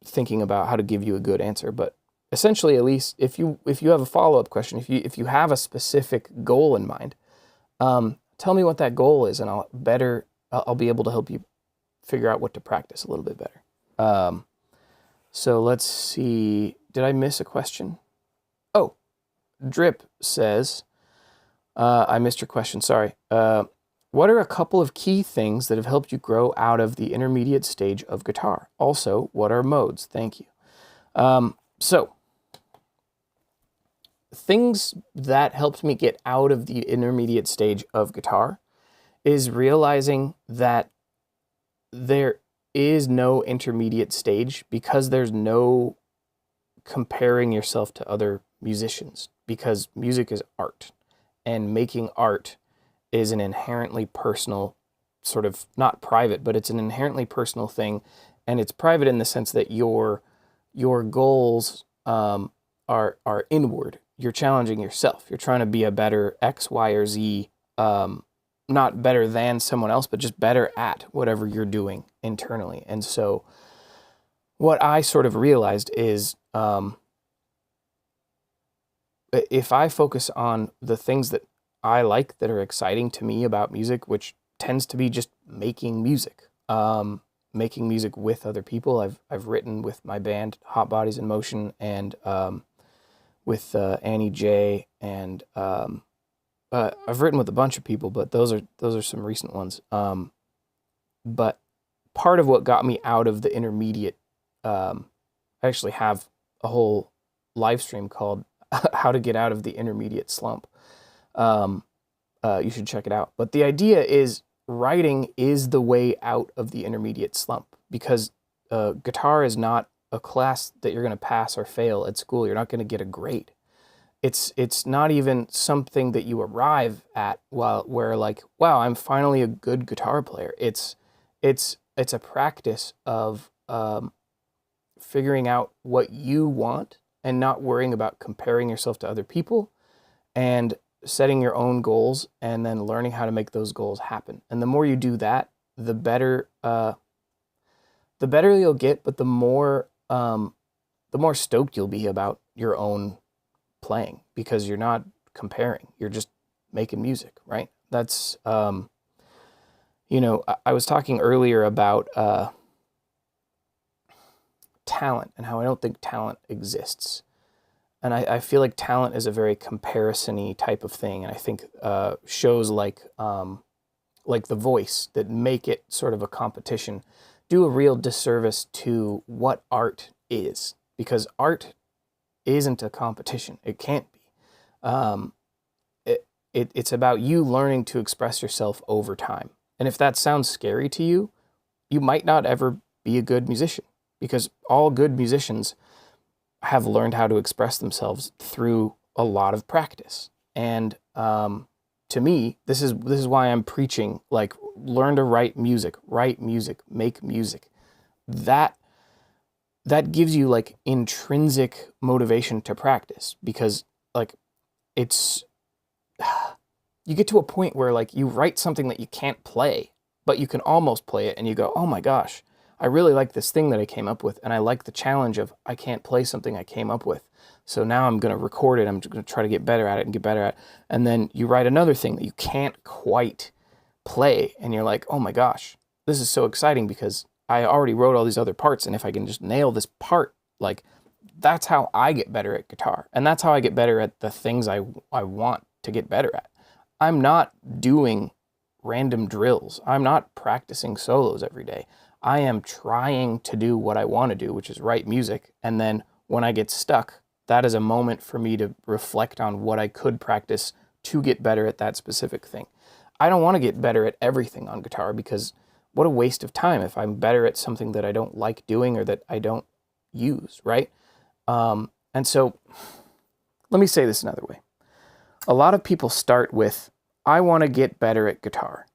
[SPEAKER 1] thinking about how to give you a good answer. But essentially, at least if you have a follow-up question, if you have a specific goal in mind, tell me what that goal is, and I'll be able to help you figure out what to practice a little bit better. So let's see. Did I miss a question? Oh, Drip says, I missed your question. Sorry. What are a couple of key things that have helped you grow out of the intermediate stage of guitar? Also, what are modes? Thank you. So, things that helped me get out of the intermediate stage of guitar is realizing that there is no intermediate stage because there's no comparing yourself to other musicians, because music is art, and making art is an inherently personal, sort of not private, but it's an inherently personal thing. And it's private in the sense that your goals are inward. You're challenging yourself. You're trying to be a better X, Y, or Z, not better than someone else, but just better at whatever you're doing internally. And so what I sort of realized is, if I focus on the things that I like, that are exciting to me about music, which tends to be just making music, making music with other people. I've written with my band Hot Bodies in Motion, and with Annie J, and I've written with a bunch of people, but those are some recent ones. But part of what got me out of the intermediate, I actually have a whole live stream called "How to Get Out of the Intermediate Slump." You should check it out. But the idea is, writing is the way out of the intermediate slump, because guitar is not a class that you're going to pass or fail at school. You're not going to get a grade. It's not even something that you arrive at where like, wow, I'm finally a good guitar player. It's a practice of figuring out what you want and not worrying about comparing yourself to other people, and setting your own goals and then learning how to make those goals happen. And the more you do that, the better you'll get, but the more stoked you'll be about your own playing, because you're not comparing, you're just making music, right? That's, I was talking earlier about talent and how I don't think talent exists. And I feel like talent is a very comparison-y type of thing. And I think shows like The Voice that make it sort of a competition do a real disservice to what art is, because art isn't a competition. It can't be. It's about you learning to express yourself over time. And if that sounds scary to you, you might not ever be a good musician, because all good musicians have learned how to express themselves through a lot of practice. And to me, this is why I'm preaching, like, learn to write music, make music. That gives you like intrinsic motivation to practice, because like it's, you get to a point where like you write something that you can't play, but you can almost play it, and you go, oh my gosh, I really like this thing that I came up with, and I like the challenge of I can't play something I came up with. So now I'm going to record it. I'm going to try to get better at it and get better at it. And then you write another thing that you can't quite play, and you're like, oh my gosh, this is so exciting because I already wrote all these other parts, and if I can just nail this part, like, that's how I get better at guitar. And that's how I get better at the things I want to get better at. I'm not doing random drills. I'm not practicing solos every day. I am trying to do what I want to do, which is write music. And then when I get stuck, that is a moment for me to reflect on what I could practice to get better at that specific thing. I don't want to get better at everything on guitar, because what a waste of time if I'm better at something that I don't like doing or that I don't use, right? And so let me say this another way. A lot of people start with, I want to get better at guitar.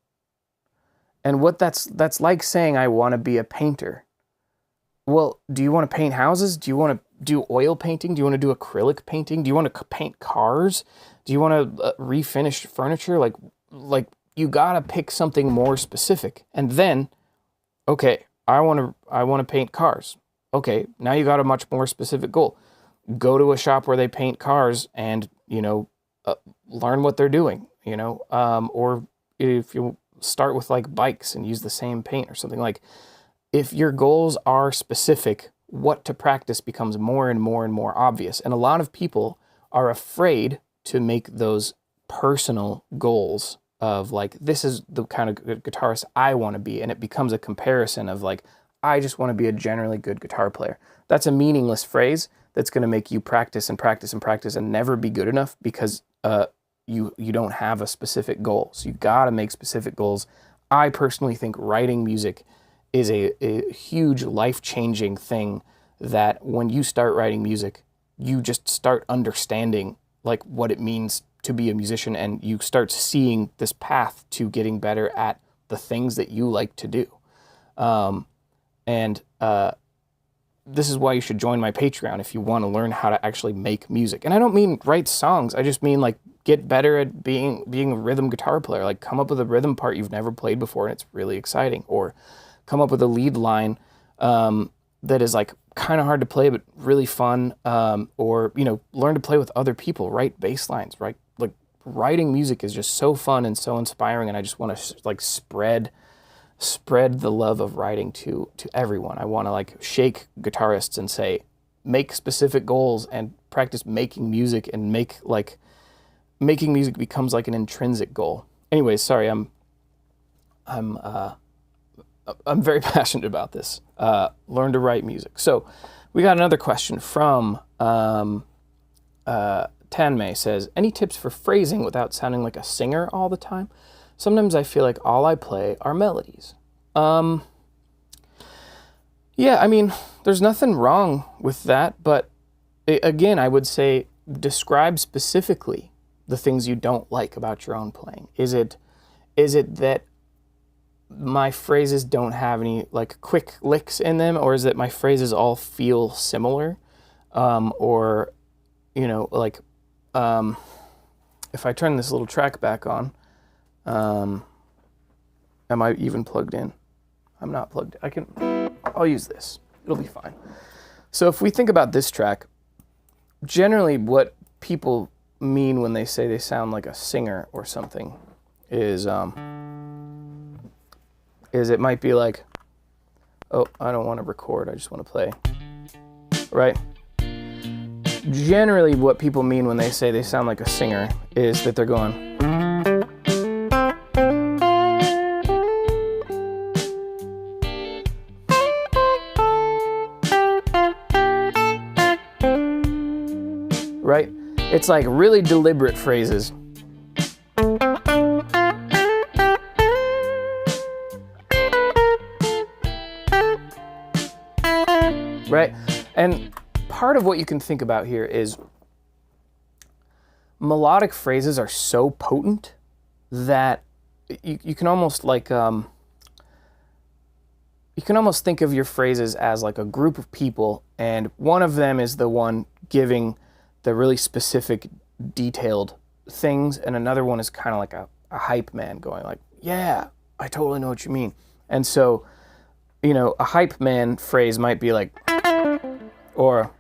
[SPEAKER 1] And what that's like saying, I want to be a painter. Well, do you want to paint houses? Do you want to do oil painting? Do you want to do acrylic painting? Do you want to paint cars? Do you want to refinish furniture? Like you got to pick something more specific. And then, okay, I want to paint cars. Okay, now you got a much more specific goal. Go to a shop where they paint cars and, learn what they're doing, or if you start with like bikes and use the same paint or something. Like, if your goals are specific, what to practice becomes more and more and more obvious. And a lot of people are afraid to make those personal goals of like, this is the kind of guitarist I want to be. And it becomes a comparison of like, I just want to be a generally good guitar player. That's a meaningless phrase that's going to make you practice and practice and practice and never be good enough, because you don't have a specific goal. So you got to make specific goals. I personally think writing music is a huge life-changing thing, that when you start writing music, you just start understanding like what it means to be a musician, and you start seeing this path to getting better at the things that you like to do. This is why you should join my Patreon if you want to learn how to actually make music. And I don't mean write songs. I just mean like get better at being a rhythm guitar player. Like, come up with a rhythm part you've never played before and it's really exciting. Or come up with a lead line that is like kind of hard to play but really fun. Or learn to play with other people. Write bass lines. Right? Like, writing music is just so fun and so inspiring. And I just want to like spread the love of writing to everyone. I want to like shake guitarists and say, make specific goals and practice making music, and making music becomes like an intrinsic goal. Anyways, sorry, I'm very passionate about this. Learn to write music. So we got another question from Tanmay. Says, any tips for phrasing without sounding like a singer all the time? Sometimes I feel like all I play are melodies. Yeah, I mean, there's nothing wrong with that, but again, I would say describe specifically the things you don't like about your own playing. Is it that my phrases don't have any like quick licks in them, or is it my phrases all feel similar? if I turn this little track back on, am I even plugged in? I'm not plugged in. I'll use this. It'll be fine. So if we think about this track, generally what people mean when they say they sound like a singer or something is it might be like, oh, I don't want to record, I just want to play, right? Generally what people mean when they say they sound like a singer is that they're going, right? It's like really deliberate phrases. Right? And part of what you can think about here is melodic phrases are so potent that you can almost like you can almost think of your phrases as like a group of people, and one of them is the one giving the really specific, detailed things, and another one is kind of like a hype man going like, yeah, I totally know what you mean. And so, you know, a hype man phrase might be like, or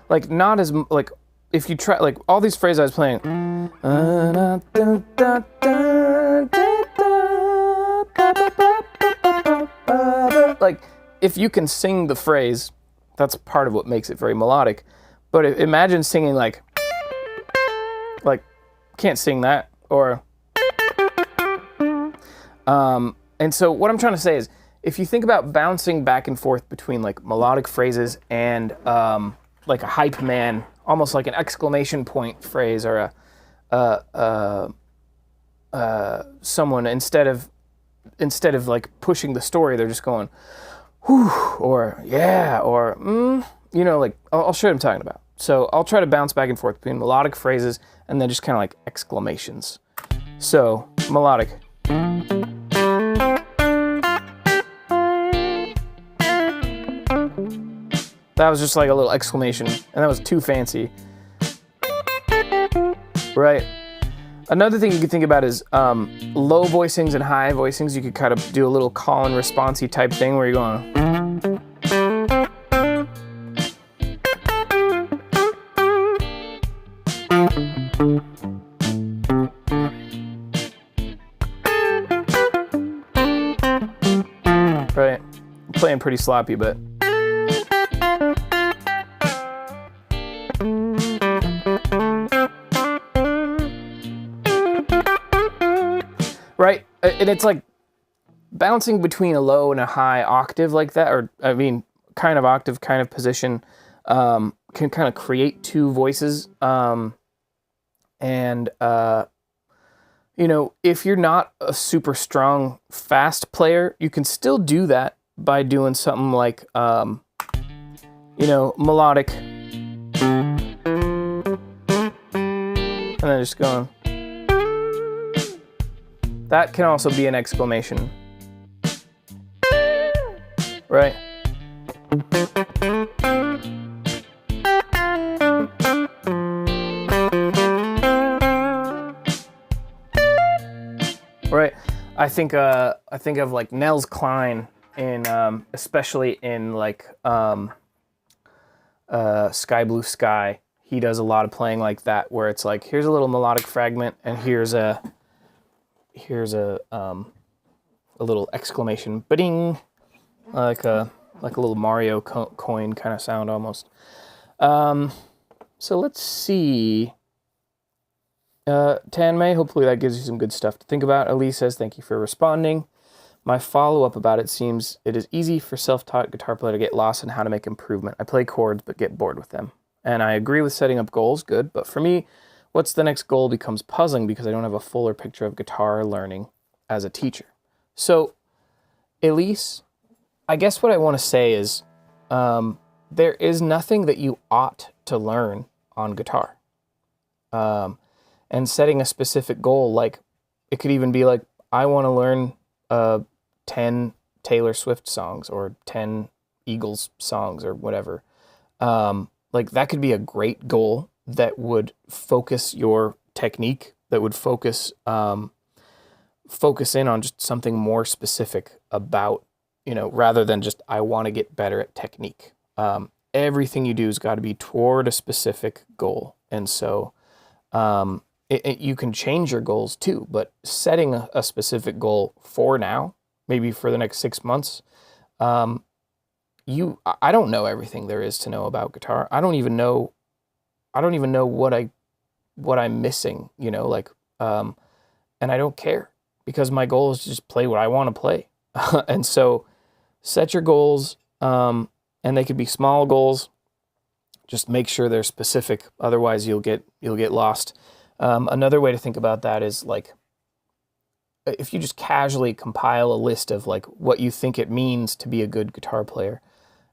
[SPEAKER 1] like not as, like, if you try, like all these phrases I was playing, like, if you can sing the phrase, that's part of what makes it very melodic. But imagine singing like can't sing that, or and so what I'm trying to say is, if you think about bouncing back and forth between like melodic phrases and like a hype man, almost like an exclamation point phrase, or someone instead of like pushing the story, they're just going, whew, or yeah, or you know, like I'll show you what I'm talking about. So I'll try to bounce back and forth between melodic phrases and then just kind of like exclamations. So melodic. That was just like a little exclamation, and that was too fancy. Right. Another thing you could think about is low voicings and high voicings. You could kind of do a little call and response-y type thing where you're going, right. I'm playing pretty sloppy, but right, and it's like bouncing between a low and a high octave like that, or I mean, kind of octave, kind of position, can kind of create two voices. You know, if you're not a super strong, fast player, you can still do that by doing something like, you know, melodic, and then just going. That can also be an exclamation, right? Right. I think of like Nels Cline in especially in like Sky Blue Sky. He does a lot of playing like that, where it's like, here's a little melodic fragment, and here's a little exclamation, ba-ding, like a little Mario coin kind of sound almost. So let's see. Tanmay, hopefully that gives you some good stuff to think about. Elise says, thank you for responding. My follow-up about it seems it is easy for self-taught guitar player to get lost in how to make improvement. I play chords but get bored with them. And I agree with setting up goals, good, but for me, what's the next goal becomes puzzling because I don't have a fuller picture of guitar learning as a teacher. So, Elise, I guess what I want to say is there is nothing that you ought to learn on guitar. And setting a specific goal, like it could even be like, I want to learn 10 Taylor Swift songs or 10 Eagles songs or whatever. like that could be a great goal that would focus your technique, that would focus in on just something more specific about, rather than just, I want to get better at technique. Everything you do has got to be toward a specific goal. And so you can change your goals too, but setting a specific goal for now, maybe for the next 6 months, I don't know everything there is to know about guitar. I don't even know what I'm missing, and I don't care, because my goal is to just play what I want to play. And so set your goals, and they could be small goals. Just make sure they're specific. Otherwise you'll get lost. Another way to think about that is like, if you just casually compile a list of like what you think it means to be a good guitar player,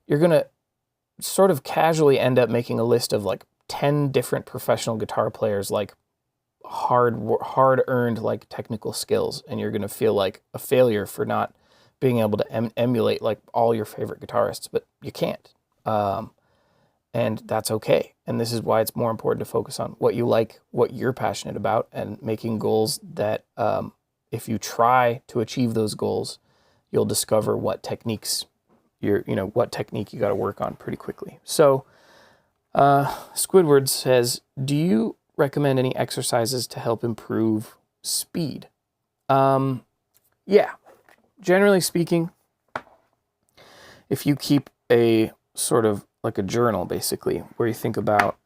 [SPEAKER 1] you're going to sort of casually end up making a list of like 10 different professional guitar players, like hard-earned like technical skills, and you're going to feel like a failure for not being able to emulate like all your favorite guitarists, but you can't. And that's okay. And this is why it's more important to focus on what you like, what you're passionate about, and making goals that, if you try to achieve those goals, you'll discover what techniques what technique you got to work on pretty quickly. So, Squidward says, do you recommend any exercises to help improve speed? Yeah, generally speaking, if you keep a sort of like a journal, basically, where you think about,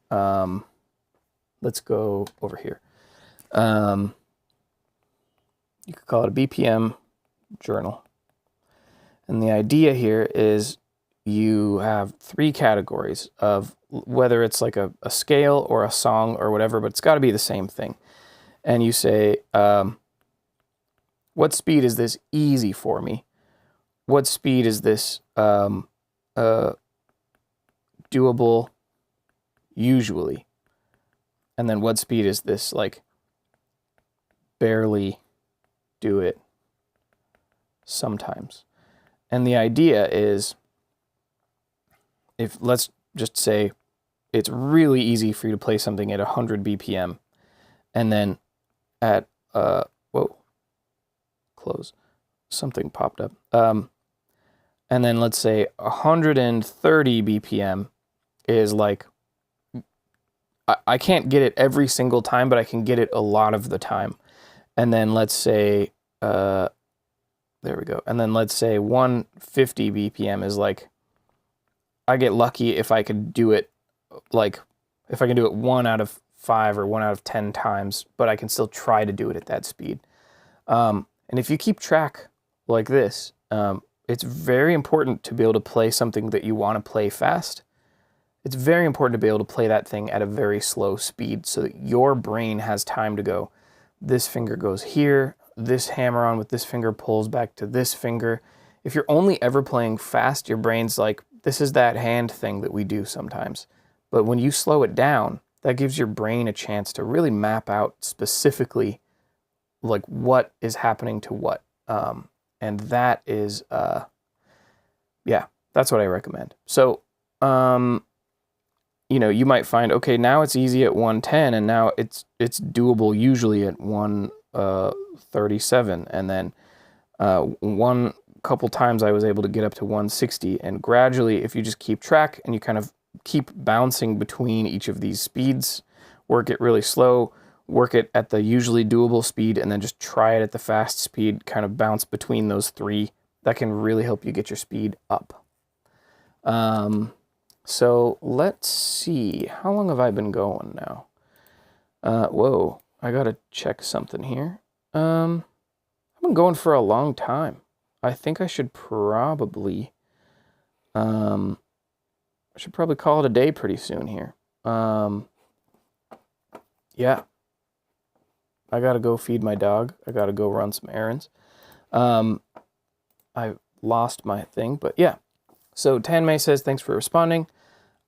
[SPEAKER 1] let's go over here. You could call it a BPM journal. And the idea here is you have 3 categories of whether it's like a scale or a song or whatever, but it's got to be the same thing. And you say, what speed is this easy for me? What speed is this doable usually? And then what speed is this like barely do it sometimes? And the idea is, if let's just say it's really easy for you to play something at 100 BPM, and then at something popped up. And then let's say 130 BPM is like, I can't get it every single time, but I can get it a lot of the time. And then let's say, there we go. And then let's say 150 BPM is like, I get lucky if I could do it, like, if I can do it 1 out of 5 or 1 out of 10 times, but I can still try to do it at that speed. And if you keep track like this, it's very important to be able to play something that you want to play fast. It's very important to be able to play that thing at a very slow speed so that your brain has time to go, this finger goes here, this hammer on with this finger pulls back to this finger. If you're only ever playing fast, your brain's like, this is that hand thing that we do sometimes. But when you slow it down, that gives your brain a chance to really map out specifically like what is happening to what. And that is, yeah, that's what I recommend. So, you might find, okay, now it's easy at 110, and now it's doable usually at 137, and then one couple times I was able to get up to 160, and gradually, if you just keep track and you kind of keep bouncing between each of these speeds, work it really slow, work it at the usually doable speed, and then just try it at the fast speed, kind of bounce between those 3. That can really help you get your speed up. So let's see, how long have I been going now? Whoa, I gotta check something here. I've been going for a long time. I think I should probably, call it a day pretty soon here. Yeah. I gotta go feed my dog. I gotta go run some errands. I lost my thing, but yeah. So Tanmay says, thanks for responding.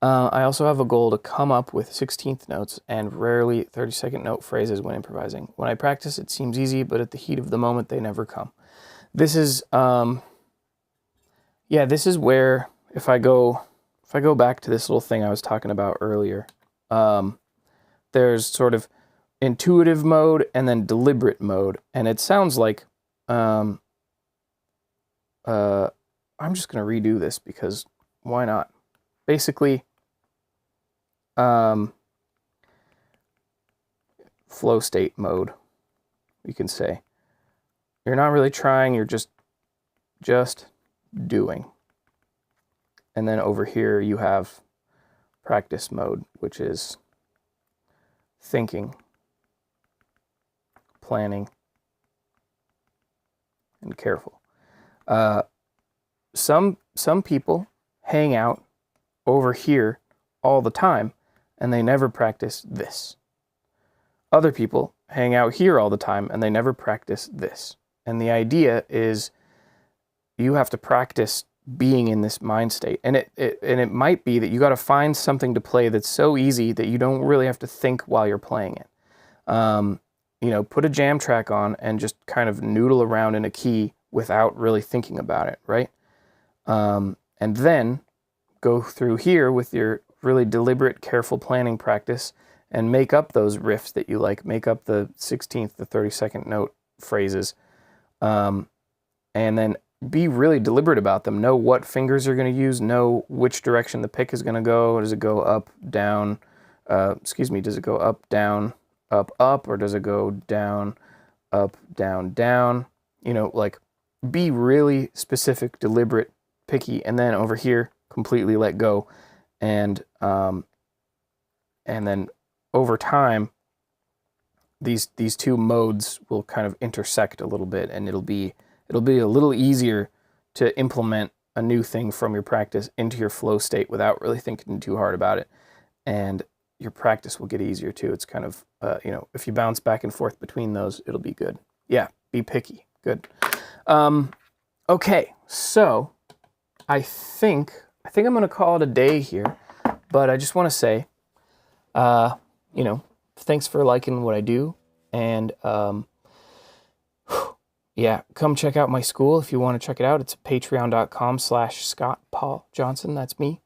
[SPEAKER 1] I also have a goal to come up with 16th notes and rarely 32nd note phrases when improvising. When I practice, it seems easy, but at the heat of the moment, they never come. This is, this is where if I if I go back to this little thing I was talking about earlier, there's sort of intuitive mode and then deliberate mode. And it sounds like, I'm just going to redo this because why not? Basically, flow state mode, you can say. You're not really trying, you're just doing. And then over here you have practice mode, which is thinking, planning, and careful. Some people hang out over here all the time and they never practice this. Other people hang out here all the time and they never practice this. And the idea is you have to practice being in this mind state. And it might be that you got to find something to play that's so easy that you don't really have to think while you're playing it. You know, put a jam track on and just kind of noodle around in a key without really thinking about it, right? And then go through here with your really deliberate, careful planning practice and make up those riffs that you like. Make up the 16th, the 32nd note phrases. And then be really deliberate about them. Know what fingers you're going to use. Know which direction the pick is going to go. Does it go up, down? Does it go up, down, up, up? Or does it go down, up, down, down? You know, like, be really specific, deliberate, picky, and then over here, completely let go. And then over time, these two modes will kind of intersect a little bit, and it'll be a little easier to implement a new thing from your practice into your flow state without really thinking too hard about it. And your practice will get easier too. It's kind of, you know, if you bounce back and forth between those, it'll be good. Yeah, be picky. Good. Okay, so I think I'm going to call it a day here, but I just want to say, you know, thanks for liking what I do. And, yeah, come check out my school if you want to check it out. It's patreon.com/Scott Paul Johnson. That's me.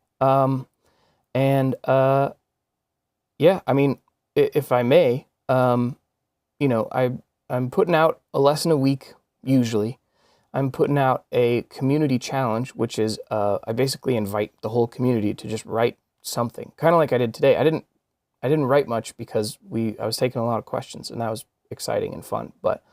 [SPEAKER 1] Yeah, I mean, if I may, you know, I'm putting out a lesson a week, usually. I'm putting out a community challenge, which is, I basically invite the whole community to just write something, kind of like I did today. I didn't write much because I was taking a lot of questions, and that was exciting and fun. But,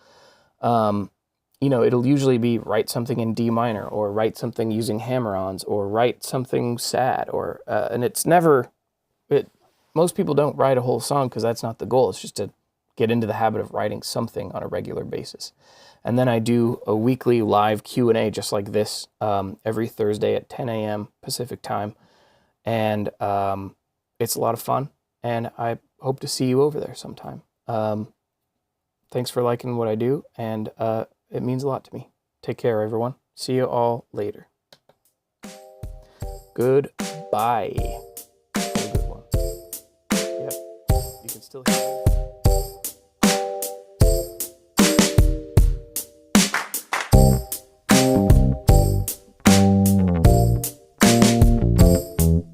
[SPEAKER 1] you know, it'll usually be write something in D minor, or write something using hammer-ons, or write something sad, or, and it's never, most people don't write a whole song because that's not the goal. It's just to get into the habit of writing something on a regular basis. And then I do a weekly live Q&A just like this, every Thursday at 10 a.m. Pacific time. And it's a lot of fun, and I hope to see you over there sometime. Thanks for liking what I do, and it means a lot to me. Take care, everyone. See you all later. Goodbye. Have a good one. Yep, you can still hear